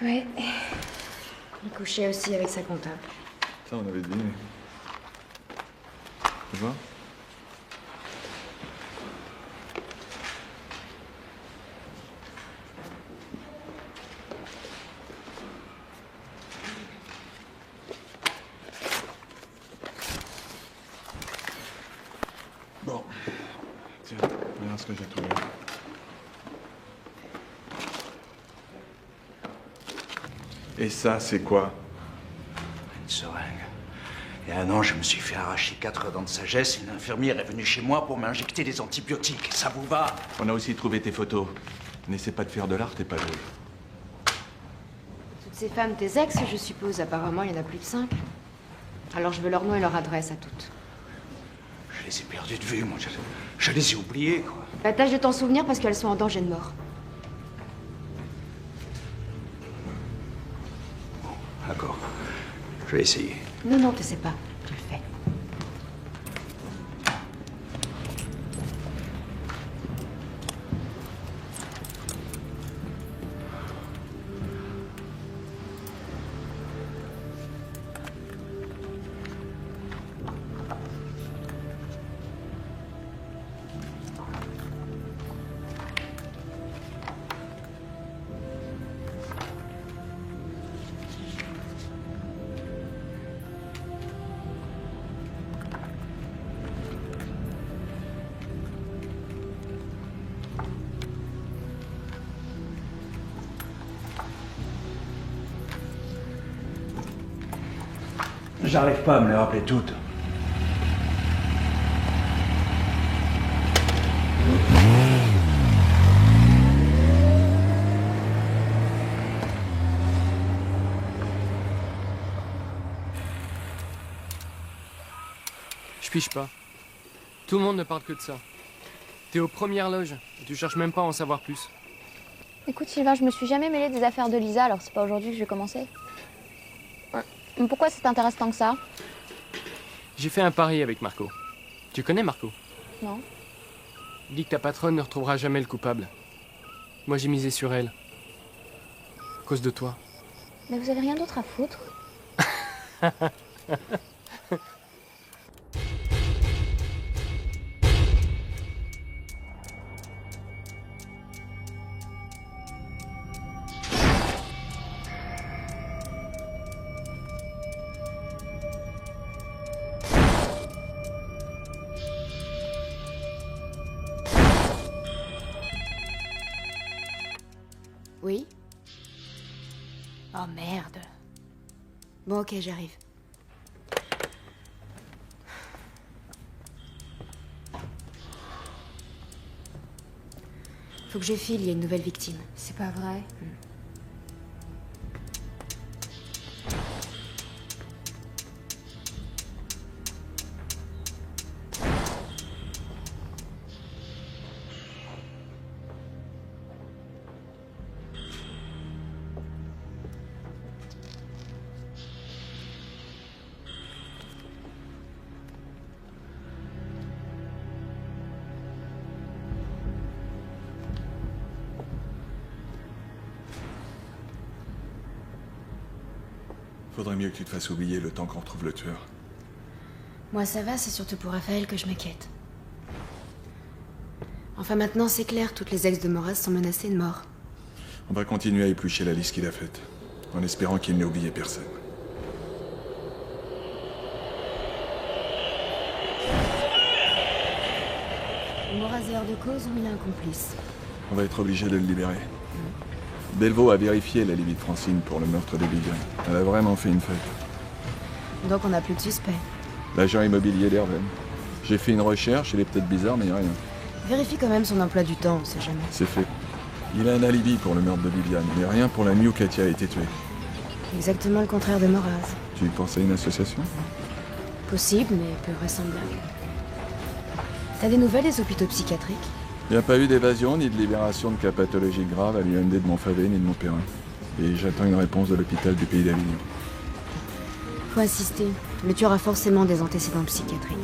Ouais. Le coucher aussi avec sa comptable. Ça, on avait deviné. Tu vois? Bon. Tiens, regarde ce que j'ai trouvé. Et ça, c'est quoi? Une seringue. Il y a un an, je me suis fait arracher 4 dents de sagesse et une infirmière est venue chez moi pour m'injecter des antibiotiques. Ça vous va? On a aussi trouvé tes photos. N'essaie pas de faire de l'art, t'es pas doué. Toutes ces femmes, tes ex, je suppose. Apparemment, il y en a plus de 5. Alors je veux leur nom et leur adresse à toutes. Je les ai perdues de vue, moi. Je les ai oubliées, quoi. Bah, tâche de t'en souvenir parce qu'elles sont en danger de mort. D'accord. Je vais essayer. Non, non, tu sais pas. Tu le fais. J'arrive pas à me les rappeler toutes. Je piche pas. Tout le monde ne parle que de ça. T'es aux premières loges et tu cherches même pas à en savoir plus. Écoute Sylvain, je me suis jamais mêlée des affaires de Lisa, alors c'est pas aujourd'hui que je vais commencer. Ouais. Pourquoi ça t'intéresse tant que ça? J'ai fait un pari avec Marco. Tu connais Marco? Non. Il dit que ta patronne ne retrouvera jamais le coupable. Moi j'ai misé sur elle. À cause de toi. Mais vous avez rien d'autre à foutre? Oui? Oh merde. Bon, ok, j'arrive. Faut que je file, il y a une nouvelle victime. C'est pas vrai. Faudrait mieux que tu te fasses oublier le temps qu'on retrouve le tueur. Moi, ça va, c'est surtout pour Raphaël que je m'inquiète. Enfin, maintenant, c'est clair, toutes les ex de Moraz sont menacées de mort. On va continuer à éplucher la liste qu'il a faite, en espérant qu'il n'ait oublié personne. Moraz est hors de cause ou il a un complice? On va être obligé de le libérer. Delvaux a vérifié l'alibi de Francine pour le meurtre de Viviane. Elle a vraiment fait une fête. Donc on n'a plus de suspect. L'agent immobilier d'Herven. J'ai fait une recherche, il est peut-être bizarre, mais il n'y a rien. Vérifie quand même son emploi du temps, on sait jamais. C'est fait. Il a un alibi pour le meurtre de Viviane, mais rien pour la nuit où Katia a été tuée. Exactement le contraire de Moraz. Tu penses à une association? Possible, mais peu vraisemblable. T'as des nouvelles des hôpitaux psychiatriques? Il n'y a pas eu d'évasion ni de libération de cas pathologiques graves à l'UMD de Montfavet ni de Montperrin. Et j'attends une réponse de l'hôpital du Pays d'Avignon. Faut insister. Le tueur a forcément des antécédents psychiatriques.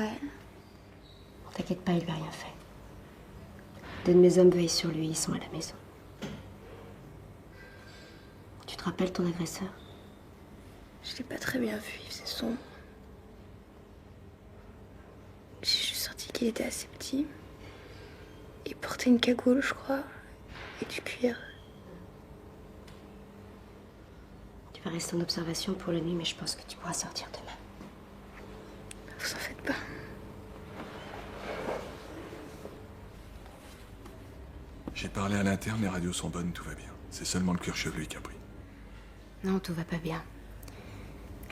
Raphaël. T'inquiète pas, il lui a rien fait. Deux de mes hommes veillent sur lui, ils sont à la maison. Tu te rappelles ton agresseur? Je l'ai pas très bien vu, il faisait sombre. J'ai juste senti qu'il était assez petit. Il portait une cagoule, je crois, et du cuir. Tu vas rester en observation pour la nuit, mais je pense que tu pourras sortir demain. Vous en faites pas. J'ai parlé à l'interne, les radios sont bonnes, tout va bien. C'est seulement le cuir chevelu qui a pris. Non, tout va pas bien.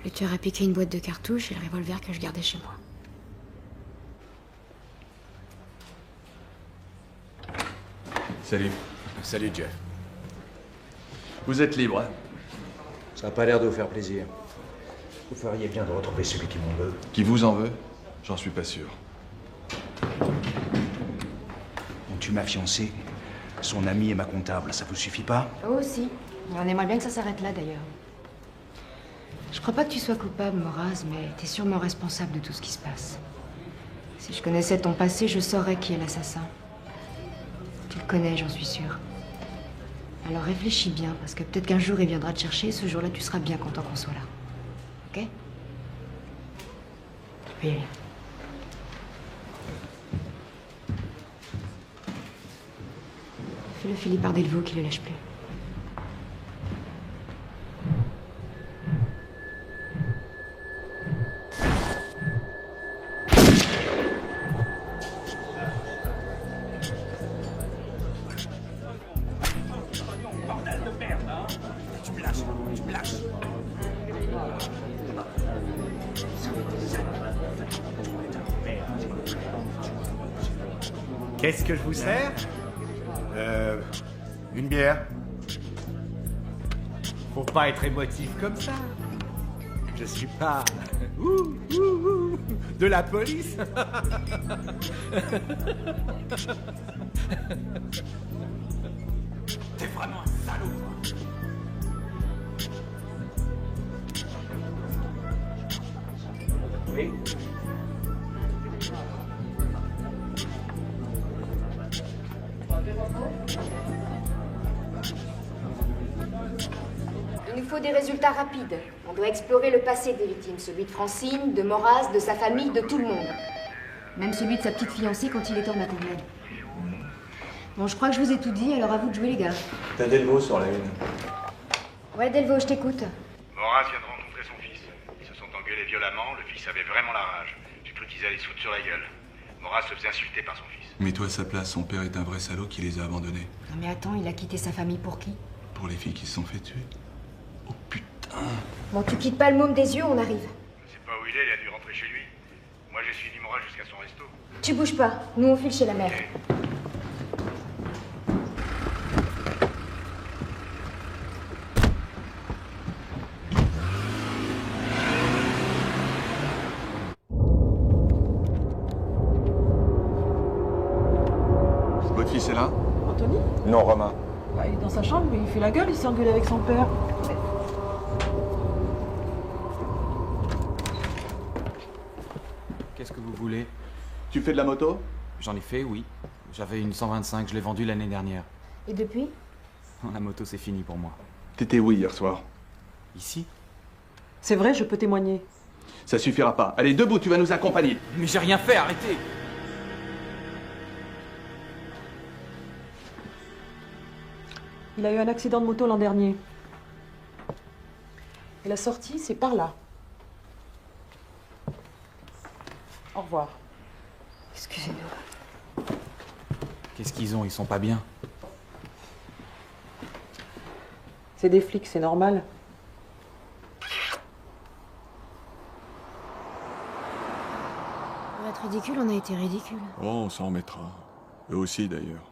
Le tueur a piqué une boîte de cartouches et le revolver que je gardais chez moi. Salut. Salut, Jeff. Vous êtes libre, hein? Ça n'a pas l'air de vous faire plaisir. Vous feriez bien de retrouver celui qui m'en veut. Qui vous en veut? J'en suis pas sûr. On tue ma fiancée, son ami et ma comptable, ça vous suffit pas? Oh, si. On aimerait bien que ça s'arrête là, d'ailleurs. Je crois pas que tu sois coupable, Moraz, mais t'es sûrement responsable de tout ce qui se passe. Si je connaissais ton passé, je saurais qui est l'assassin. Tu le connais, j'en suis sûre. Alors réfléchis bien, parce que peut-être qu'un jour il viendra te chercher, et ce jour-là, tu seras bien content qu'on soit là. Ok? Tu peux y aller. Fais-le filer par Delvaux qui le lâche plus. Qu'est-ce que je vous sers? Une bière. Faut pas être émotif comme ça. Je suis pas... de la police. T'es vraiment un salaud, toi. Oui. Il nous faut des résultats rapides. On doit explorer le passé des victimes, celui de Francine, de Moraz, de sa famille, de tout le monde. Même celui de sa petite fiancée quand il est hors de la Madeleine. Bon, je crois que je vous ai tout dit, alors à vous de jouer, les gars. T'as Delvaux sur la une. Ouais, Delvaux, je t'écoute. Moraz vient de rencontrer son fils. Ils se sont engueulés violemment, le fils avait vraiment la rage. J'ai cru qu'ils allaient se foutre sur la gueule. Moraz se faisait insulter par son fils. Mets-toi à sa place, son père est un vrai salaud qui les a abandonnés. Non mais attends, il a quitté sa famille pour qui? Pour les filles qui se sont fait tuer. Oh putain. Bon, tu quittes pas le môme des yeux, on arrive. Je sais pas où il a dû rentrer chez lui. Moi j'ai suivi Moraz jusqu'à son resto. Tu bouges pas, nous on file chez la mère. Votre fils est là? Anthony? Non, Romain. Bah, il est dans sa chambre, mais il fait la gueule, il s'est engueulé avec son père. Qu'est-ce que vous voulez? Tu fais de la moto? J'en ai fait, oui. J'avais une 125, je l'ai vendue l'année dernière. Et depuis? La moto, c'est fini pour moi. T'étais où hier soir? Ici? C'est vrai, je peux témoigner. Ça suffira pas. Allez, debout, tu vas nous accompagner. Mais j'ai rien fait, arrêtez! Il a eu un accident de moto l'an dernier. Et la sortie, c'est par là. Au revoir. Excusez-nous. Qu'est-ce qu'ils ont? Ils sont pas bien. C'est des flics, c'est normal. Pour être ridicule, on a été ridicule. Oh, on s'en remettra. Eux aussi, d'ailleurs.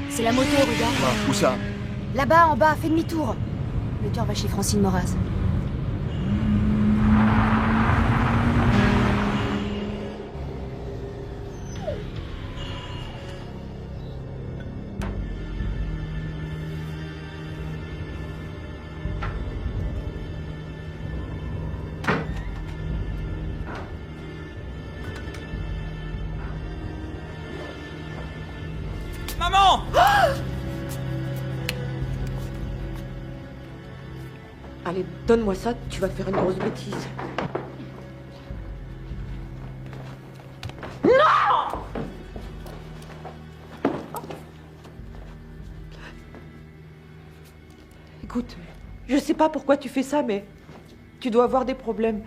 C'est la moto, regarde. Où ça? Là-bas, en bas, fais demi-tour. Le tueur va chez Francine Moraz. Allez, donne-moi ça, tu vas faire une grosse bêtise. Non! Écoute, je sais pas pourquoi tu fais ça, mais tu dois avoir des problèmes.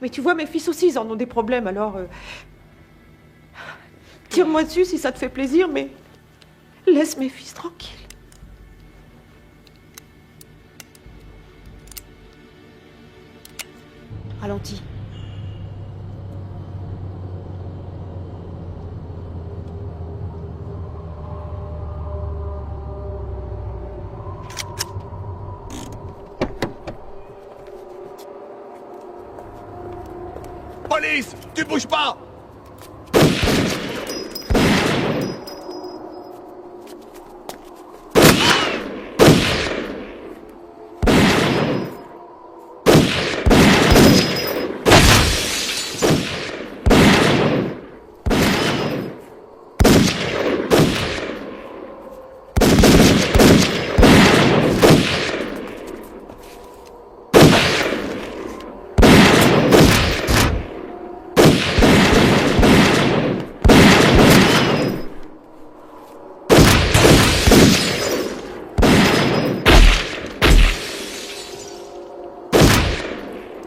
Mais tu vois, mes fils aussi, ils en ont des problèmes, alors... Tire-moi dessus si ça te fait plaisir, mais... Laisse mes fils tranquilles. Ralentis. Police! Tu bouges pas!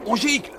On gicle!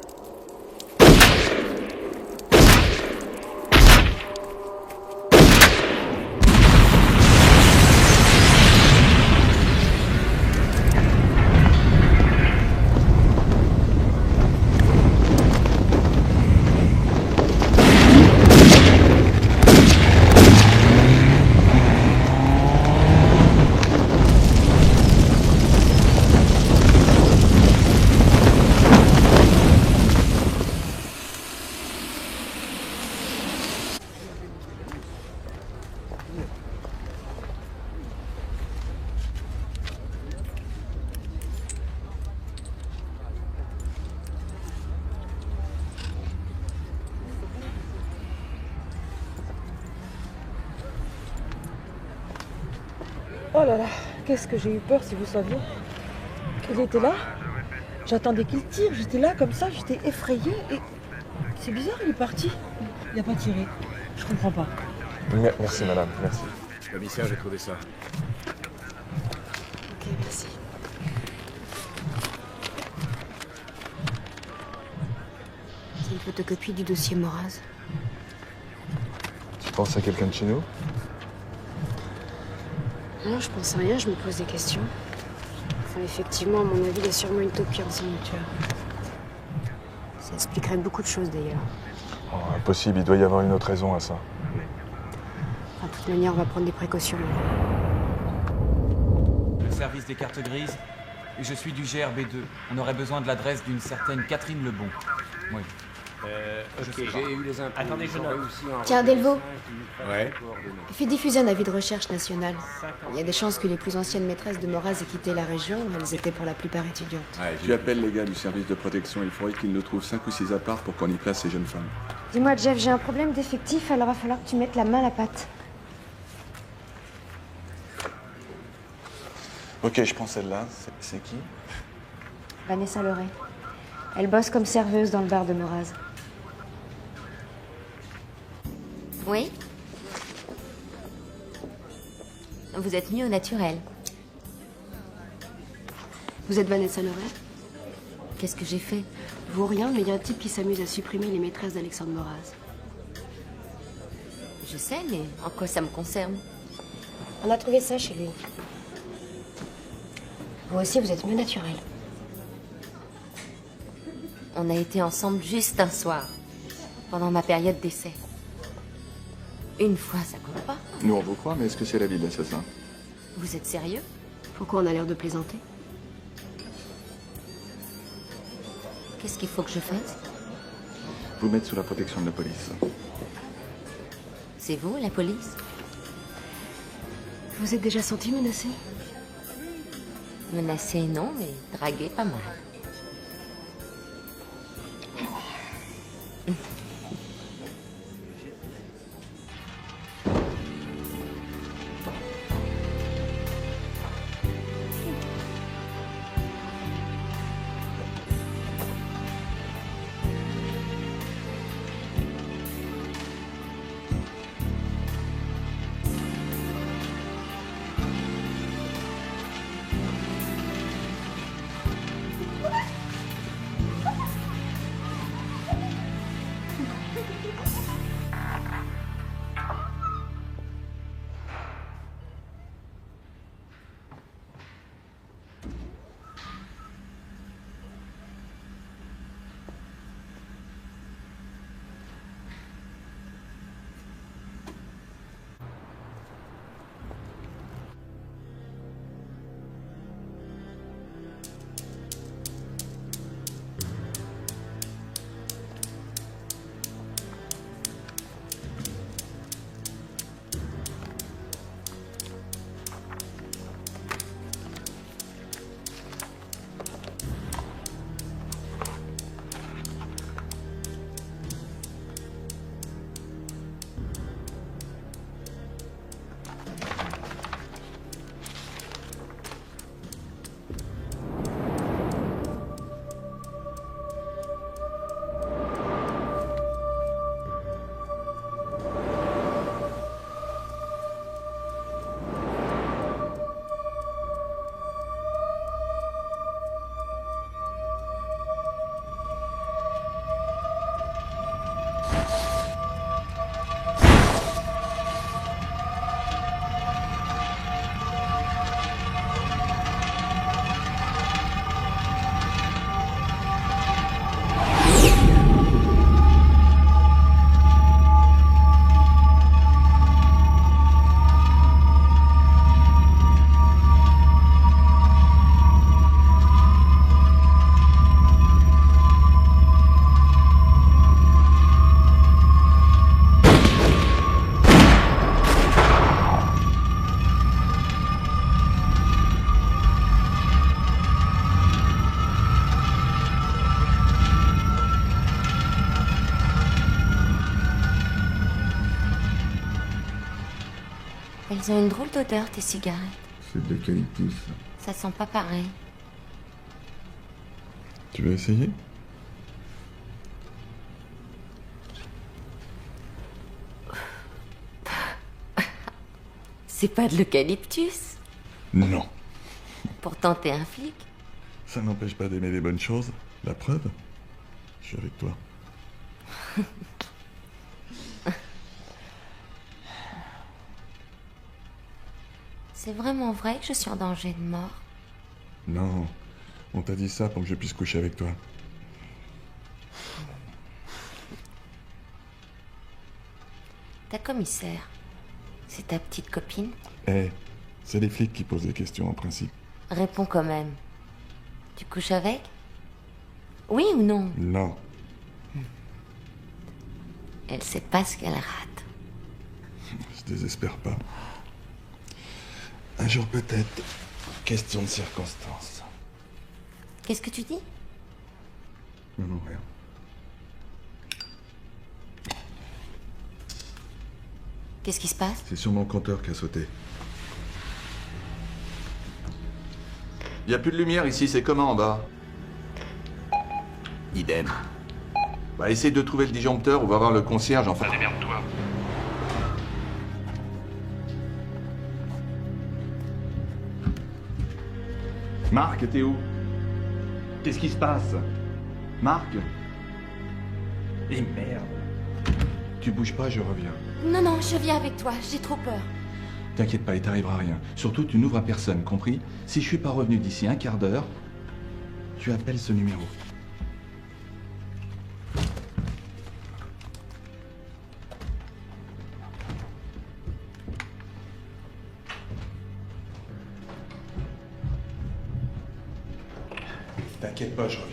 Oh là là, qu'est-ce que j'ai eu peur si vous saviez. Il était là, j'attendais qu'il tire, j'étais là comme ça, j'étais effrayée et... C'est bizarre, il est parti. Il n'a pas tiré, je comprends pas. Merci madame, merci. Commissaire, j'ai trouvé ça. Ok, merci. C'est une photocopie du dossier Moraz. Tu penses à quelqu'un de chez nous? Non, je pense à rien, je me pose des questions. Enfin, effectivement, à mon avis, il y a sûrement une taupe en signature. Ça expliquerait beaucoup de choses, d'ailleurs. Oh, impossible, il doit y avoir une autre raison à ça. Enfin, de toute manière, on va prendre des précautions. Le service des cartes grises. Je suis du GRB2. On aurait besoin de l'adresse d'une certaine Catherine Lebon. Oui. Ok, j'ai eu les infos. Attendez, je note. Tiens, Delvaux. Ouais. Fais diffuser un avis de recherche national. Il y a des chances que les plus anciennes maîtresses de Moraz aient quitté la région. Elles étaient pour la plupart étudiantes. Ouais, tu appelles les gars du service de protection. Il faudrait qu'ils nous trouvent 5 ou 6 apparts pour qu'on y place ces jeunes femmes. Dis-moi, Jeff, j'ai un problème d'effectif, alors va falloir que tu mettes la main à la pâte. Ok, je prends celle-là. C'est qui? Vanessa Leray. Elle bosse comme serveuse dans le bar de Moraz. Oui? Vous êtes mieux au naturel. Vous êtes Vanessa Leray? Qu'est-ce que j'ai fait? Vous rien, mais il y a un type qui s'amuse à supprimer les maîtresses d'Alexandre Moraz. Je sais, mais en quoi ça me concerne? On a trouvé ça chez lui. Vous aussi, vous êtes mieux naturel. On a été ensemble juste un soir, pendant ma période d'essai. Une fois, ça compte pas. Nous, on vous croit, mais est-ce que c'est la vie de l'assassin? Vous êtes sérieux? Pourquoi on a l'air de plaisanter? Qu'est-ce qu'il faut que je fasse? Vous mettre sous la protection de la police. C'est vous, la police? Vous êtes déjà senti menacé? Menacé, non, mais dragué, pas mal. Elles ont une drôle d'odeur, tes cigarettes. C'est de l'eucalyptus. Ça sent pas pareil. Tu veux essayer? C'est pas de l'eucalyptus. Non. Pourtant, t'es un flic. Ça n'empêche pas d'aimer les bonnes choses. La preuve, je suis avec toi. C'est vraiment vrai que je suis en danger de mort? Non, on t'a dit ça pour que je puisse coucher avec toi. Ta commissaire, c'est ta petite copine? C'est les flics qui posent des questions en principe. Réponds quand même. Tu couches avec? Oui ou non? Non. Elle sait pas ce qu'elle rate. Je désespère pas. Un jour peut-être. Question de circonstance. Qu'est-ce que tu dis? Non, rien. Qu'est-ce qui se passe? C'est sur mon compteur qu'a sauté. Y a plus de lumière ici, c'est comment en bas? Idem. Bah, essaye de trouver le disjoncteur, on va voir le concierge, enfin... Démerde-toi. Marc, t'es où? Qu'est-ce qui se passe? Marc? Et merde. Tu bouges pas, je reviens. Non, non, je viens avec toi, j'ai trop peur. T'inquiète pas, il t'arrivera rien. Surtout, tu n'ouvres à personne, compris? Si je suis pas revenu d'ici un quart d'heure, tu appelles ce numéro. T'inquiète pas, je reviens.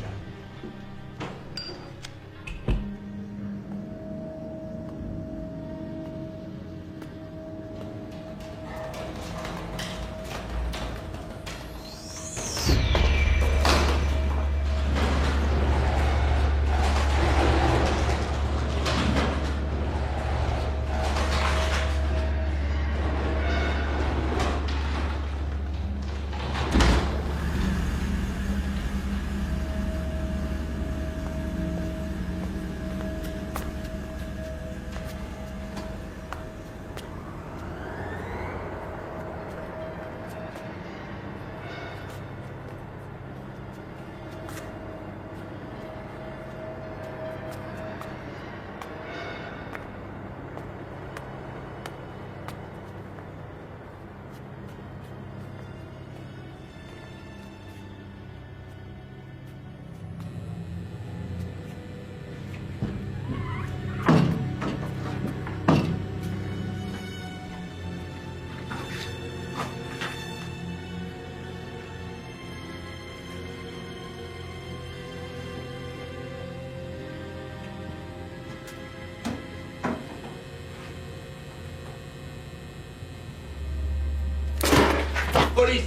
Police!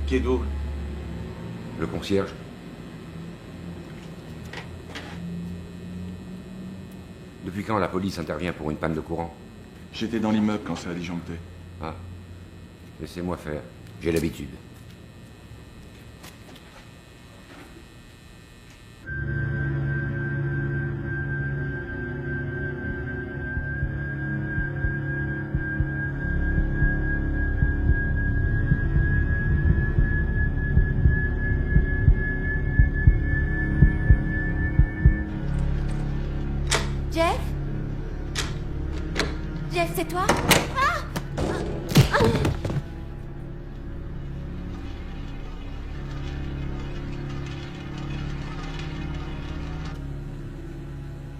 Qui êtes-vous? Le concierge. Depuis quand la police intervient pour une panne de courant? J'étais dans l'immeuble quand ça a disjoncté. Ah. Laissez-moi faire. J'ai l'habitude. Jeff? Jeff, c'est toi?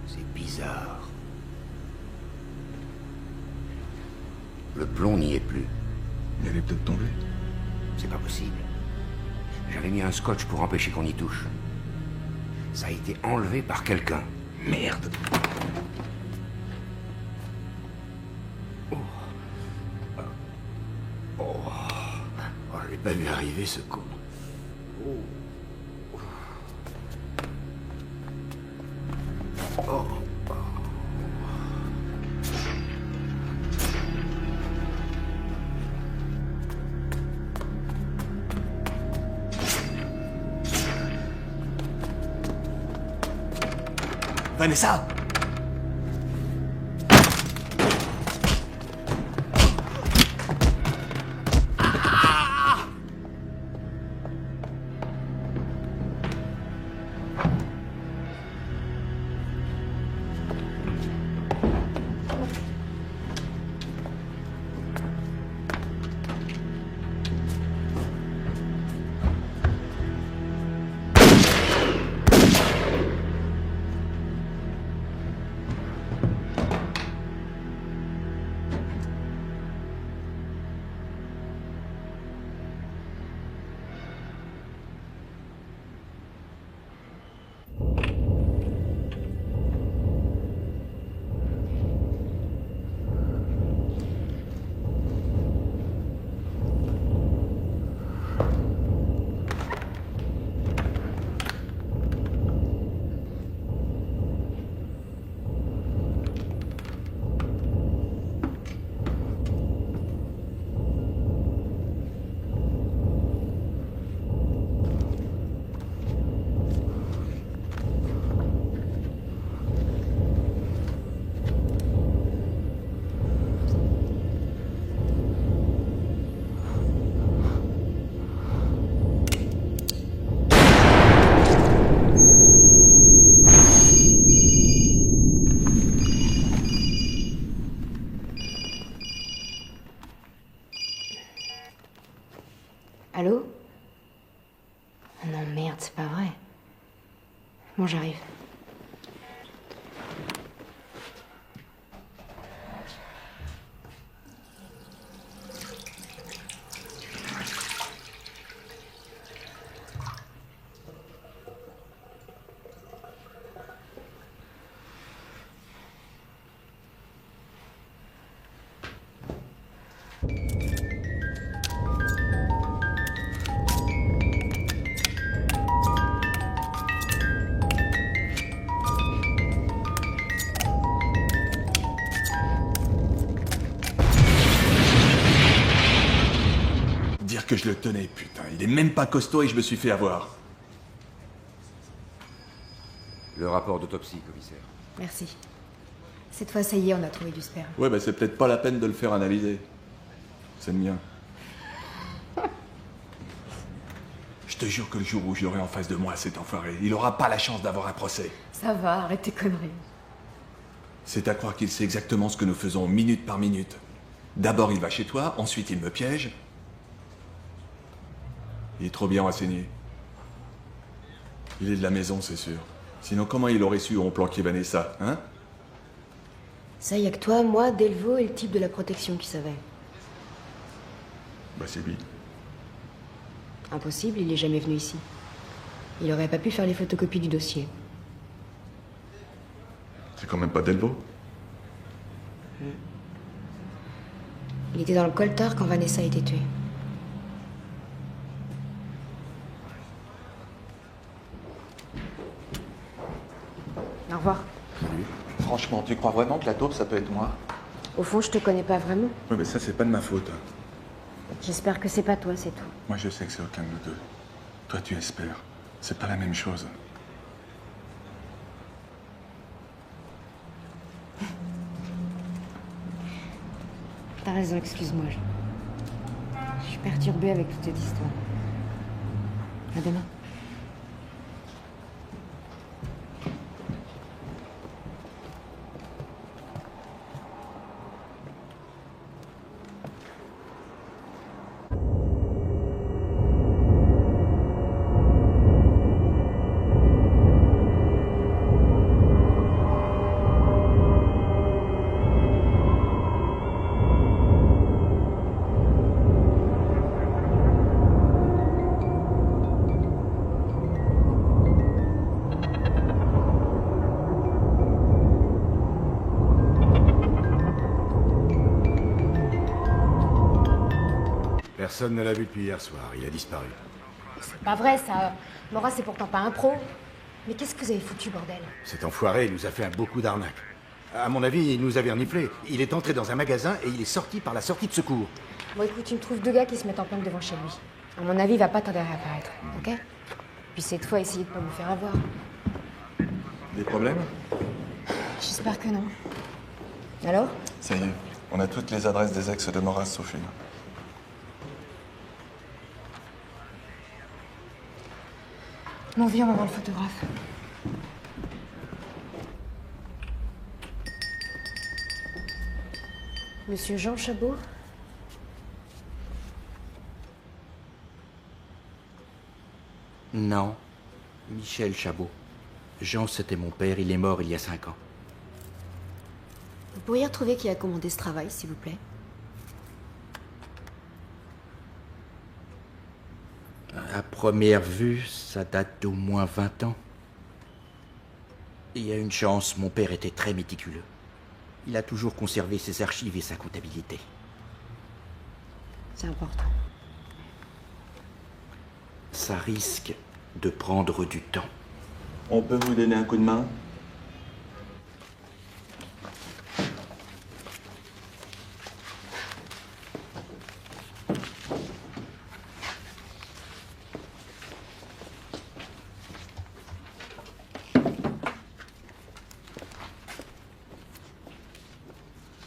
C'est bizarre. Le plomb n'y est plus. Elle est peut-être tombée. C'est pas possible. J'avais mis un scotch pour empêcher qu'on y touche. Ça a été enlevé par quelqu'un. Merde. Oh, je l'ai pas vu arriver, ce con. Vanessa! Allô? Oh non, merde, c'est pas vrai. Bon, j'arrive. Dire que je le tenais, putain. Il est même pas costaud et je me suis fait avoir. Le rapport d'autopsie, commissaire. Merci. Cette fois, ça y est, on a trouvé du sperme. Ouais, bah c'est peut-être pas la peine de le faire analyser. C'est le mien. Je te jure que le jour où je l'aurai en face de moi, cet enfoiré, il aura pas la chance d'avoir un procès. Ça va, arrête tes conneries. C'est à croire qu'il sait exactement ce que nous faisons minute par minute. D'abord, il va chez toi, ensuite, il me piège. Il est trop bien renseigné. Il est de la maison, c'est sûr. Sinon, comment il aurait su où on planquait Vanessa, hein? Ça, y a que toi, moi, Delvaux et le type de la protection qui savait. Bah, c'est lui. Impossible, il est jamais venu ici. Il aurait pas pu faire les photocopies du dossier. C'est quand même pas Delvaux? Il était dans le coltard quand Vanessa a été tuée. Au revoir. Salut. Franchement, tu crois vraiment que la taupe, ça peut être moi? Au fond, je te connais pas vraiment. Ouais, mais ça, c'est pas de ma faute. J'espère que c'est pas toi, c'est tout. Moi, je sais que c'est aucun de nous deux. Toi, tu espères. C'est pas la même chose. T'as raison, excuse-moi. Je suis perturbée avec toute cette histoire. À demain. Personne ne l'a vu depuis hier soir, il a disparu. C'est pas vrai, ça. Maura, c'est pourtant pas un pro. Mais qu'est-ce que vous avez foutu, bordel? Cet enfoiré nous a fait un beau coup d'arnaque. À mon avis, il nous a verniflé. Il est entré dans un magasin et il est sorti par la sortie de secours. Bon, écoute, tu me trouves deux gars qui se mettent en planque devant chez lui. À mon avis, il va pas tarder à réapparaître, ok? Puis cette fois, essayez de pas vous faire avoir. Des problèmes? J'espère que non. Alors? Ça y est, on a toutes les adresses des ex de Moraz sauf une. Bon, viens, on va voir le photographe. Monsieur Jean Chabot? Non, Michel Chabot. Jean, c'était mon père, il est mort il y a 5 ans. Vous pourriez retrouver qui a commandé ce travail, s'il vous plaît? À première vue, ça date d'au moins 20 ans. Il y a une chance, mon père était très méticuleux. Il a toujours conservé ses archives et sa comptabilité. C'est important. Ça risque de prendre du temps. On peut vous donner un coup de main?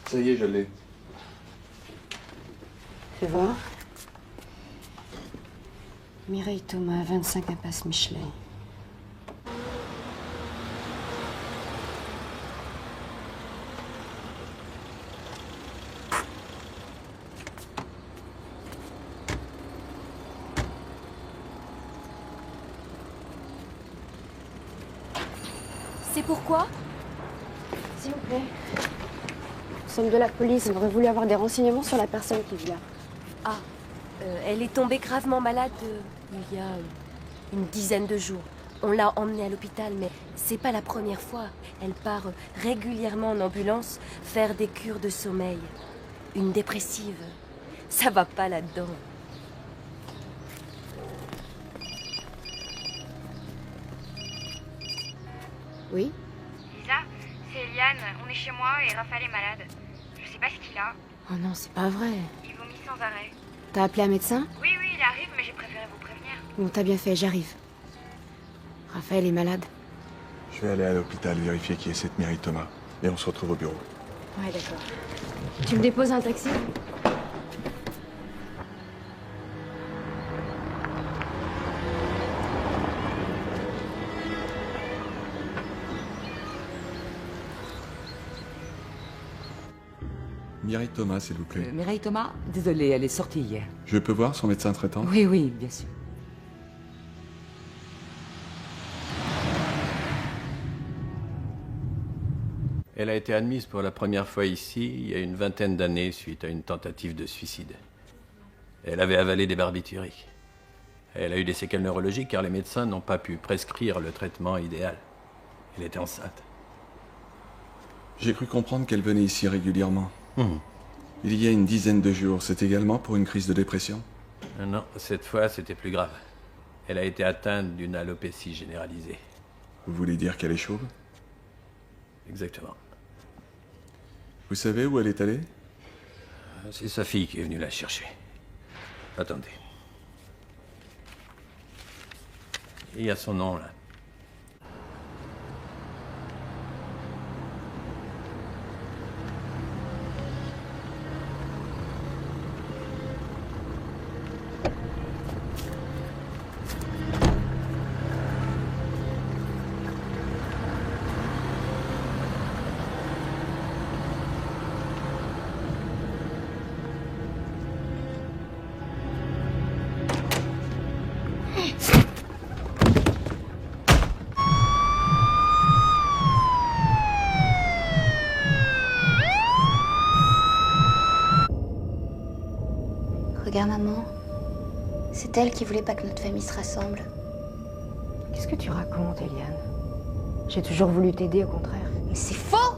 Ça y est, je l'ai. Fais voir. Mireille Thomas, 25 impasse Michelet. C'est pourquoi? S'il vous plaît. Nous sommes de la police, on aurait voulu avoir des renseignements sur la personne qui vit là. Ah, elle est tombée gravement malade il y a une dizaine de jours. On l'a emmenée à l'hôpital, mais c'est pas la première fois. Elle part régulièrement en ambulance faire des cures de sommeil. Une dépressive. Ça va pas là-dedans. Oui? Lisa, c'est Eliane. On est chez moi et Raphaël est malade. Je sais pas ce qu'il a. Oh non, c'est pas vrai. Il vomit sans arrêt. T'as appelé un médecin? Oui, il arrive, mais j'ai préféré vous prévenir. Bon, t'as bien fait, j'arrive. Raphaël est malade. Je vais aller à l'hôpital vérifier qui est cette Mireille Thomas. Et on se retrouve au bureau. Ouais, d'accord. Tu me déposes un taxi? Mireille Thomas, s'il vous plaît. Mireille Thomas? Désolée, elle est sortie hier. Je peux voir son médecin traitant? Oui, oui, bien sûr. Elle a été admise pour la première fois ici il y a une vingtaine d'années suite à une tentative de suicide. Elle avait avalé des barbituriques. Elle a eu des séquelles neurologiques car les médecins n'ont pas pu prescrire le traitement idéal. Elle était enceinte. J'ai cru comprendre qu'elle venait ici régulièrement. Il y a une dizaine de jours, c'est également pour une crise de dépression? Non, cette fois c'était plus grave. Elle a été atteinte d'une alopécie généralisée. Vous voulez dire qu'elle est chauve? Exactement. Vous savez où elle est allée? C'est sa fille qui est venue la chercher. Attendez. Il y a son nom là. Regarde, maman. C'est elle qui voulait pas que notre famille se rassemble. Qu'est-ce que tu racontes, Eliane? J'ai toujours voulu t'aider, au contraire. Mais c'est faux!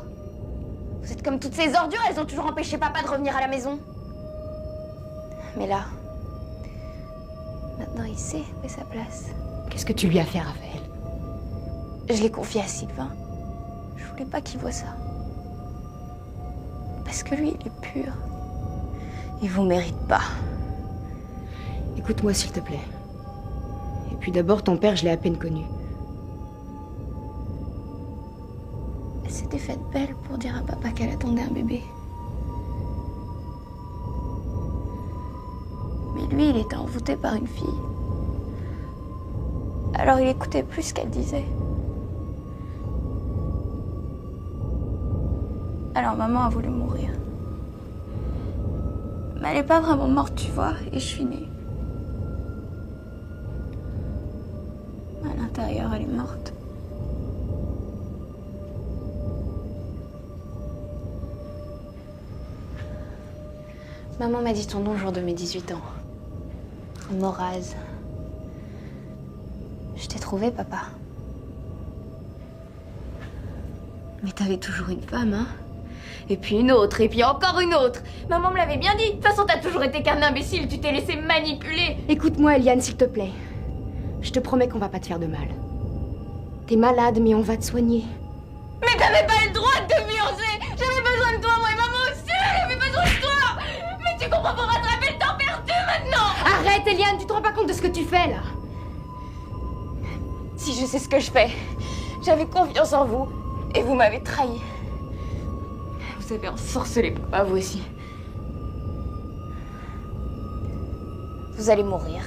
Vous êtes comme toutes ces ordures, elles ont toujours empêché papa de revenir à la maison. Mais là, maintenant il sait où est sa place. Qu'est-ce que tu lui as fait, Raphaël? Je l'ai confié à Sylvain. Je voulais pas qu'il voie ça. Parce que lui, il est pur. Il vous mérite pas. Écoute-moi, s'il te plaît. Et puis d'abord, ton père, je l'ai à peine connu. C'est s'était faite belle pour dire à papa qu'elle attendait un bébé. Mais lui, il était envoûté par une fille. Alors il écoutait plus ce qu'elle disait. Alors maman a voulu mourir. Mais elle n'est pas vraiment morte, tu vois, et je suis née. À l'intérieur, elle est morte. Maman m'a dit ton nom le jour de mes 18 ans. Moraz. Je t'ai trouvé, papa. Mais t'avais toujours une femme, hein? Et puis une autre, et puis encore une autre. Maman me l'avait bien dit. De toute façon, t'as toujours été qu'un imbécile, tu t'es laissé manipuler. Écoute-moi, Eliane, s'il te plaît. Je te promets qu'on va pas te faire de mal. T'es malade, mais on va te soigner. Mais t'avais pas le droit de te fiancer. J'avais besoin de toi, moi et maman aussi. J'avais besoin de toi. Mais tu comprends, pour rattraper le temps perdu maintenant. Arrête, Eliane, tu te rends pas compte de ce que tu fais, là? Si, je sais ce que je fais. J'avais confiance en vous, et vous m'avez trahi. Vous avez ensorcelé papa, vous aussi. Vous allez mourir.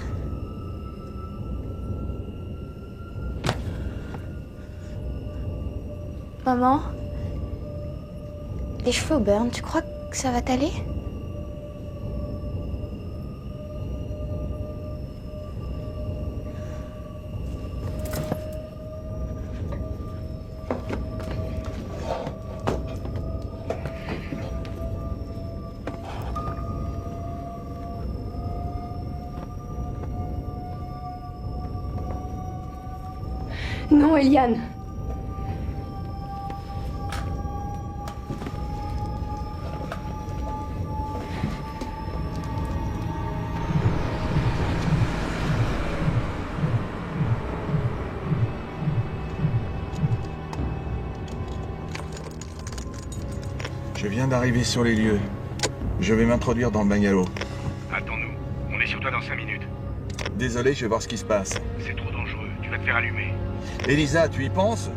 Maman, les cheveux au burn, tu crois que ça va t'aller? Non, Eliane. Je viens d'arriver sur les lieux. Je vais m'introduire dans le bungalow. Attends-nous. On est sur toi dans 5 minutes. Désolé, je vais voir ce qui se passe. C'est trop dangereux. Tu vas te faire allumer. Elisa, tu y penses?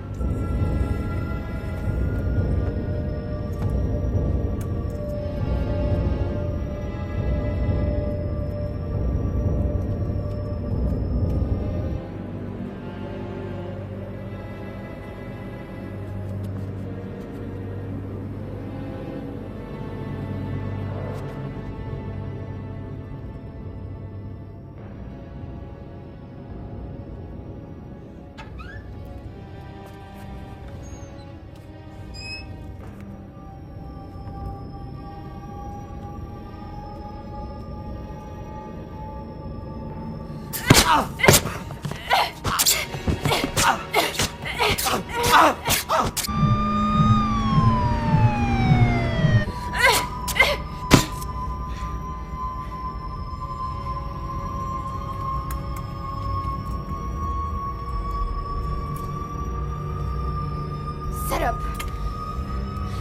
Salope!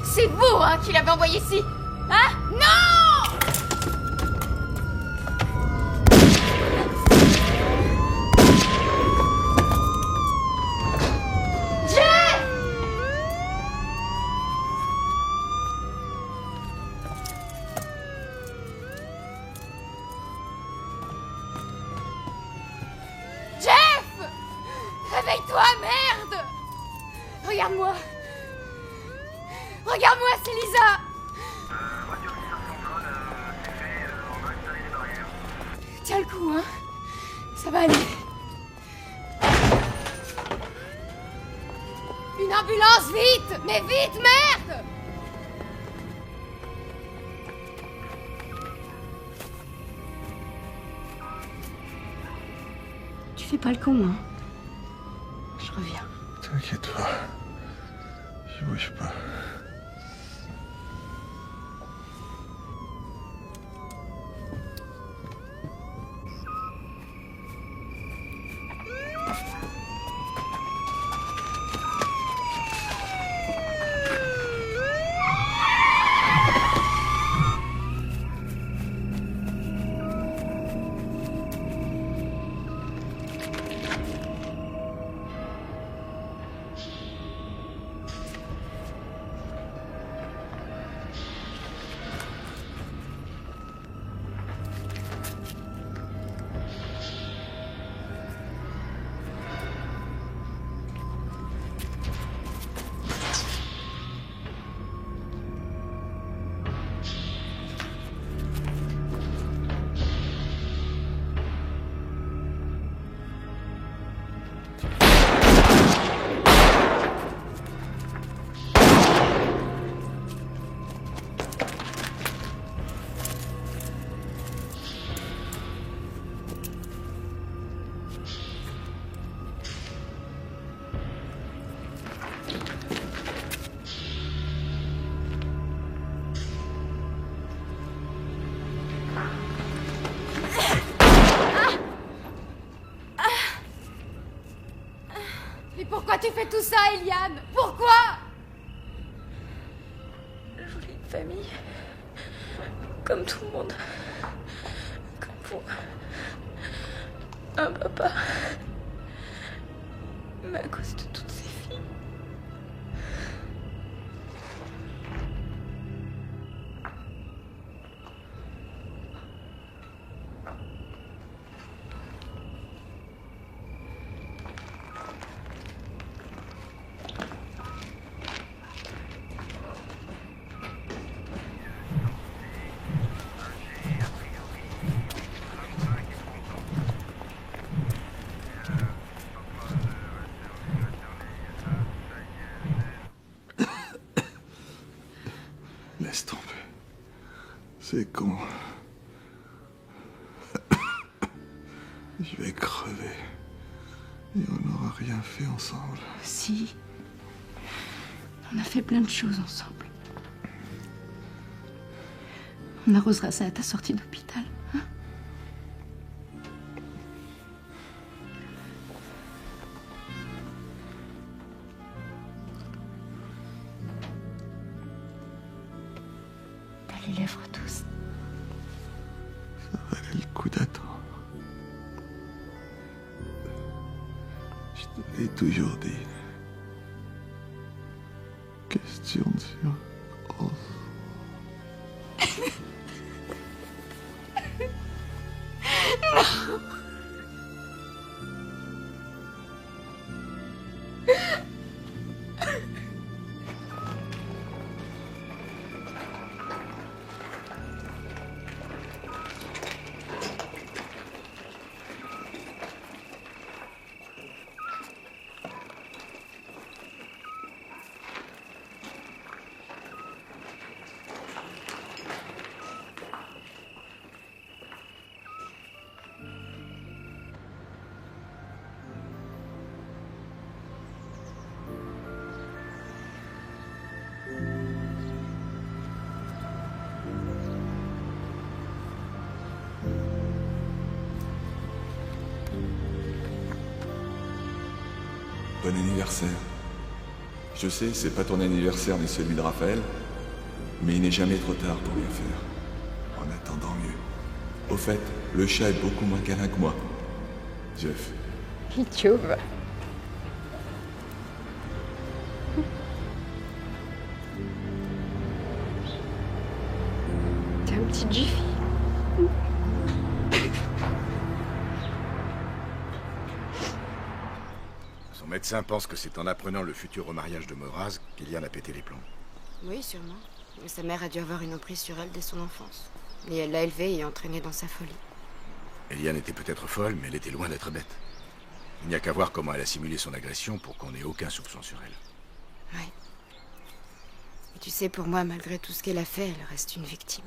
C'est vous, hein, qui l'avez envoyé ici! Hein? Non! Jeff! Jeff! Réveille-toi, merde! Regarde-moi! Regarde-moi, c'est Lisa! Tiens le coup, hein? Ça va aller. Une ambulance, vite! Mais vite, merde! Tu fais pas le con, hein? Je reviens. T'inquiète pas. Je bouge pas. Pourquoi tu fais tout ça, Eliane? Pourquoi? Je voulais une famille. Comme tout le monde. Comme pour un papa. Mais à cause de toutes ces filles. Laisse tomber. C'est con. Je vais crever. Et on n'aura rien fait ensemble. Si. On a fait plein de choses ensemble. On arrosera ça à ta sortie d'hôpital, hein? T'as les lèvres douces. Ça valait le coup d'attendre. Je te l'ai toujours dit. Question de surprise. Non. Bon anniversaire. Je sais, c'est pas ton anniversaire ni celui de Raphaël, mais il n'est jamais trop tard pour bien faire. En attendant mieux. Au fait, le chat est beaucoup moins câlin que moi. Jeff. Idiot. T'es un petit Jiffy. Son médecin pense que c'est en apprenant le futur remariage de Moraz qu'Eliane a pété les plombs. Oui, sûrement. Mais sa mère a dû avoir une emprise sur elle dès son enfance. Et elle l'a élevée et entraînée dans sa folie. Eliane était peut-être folle, mais elle était loin d'être bête. Il n'y a qu'à voir comment elle a simulé son agression pour qu'on ait aucun soupçon sur elle. Ouais. Et tu sais, pour moi, malgré tout ce qu'elle a fait, elle reste une victime.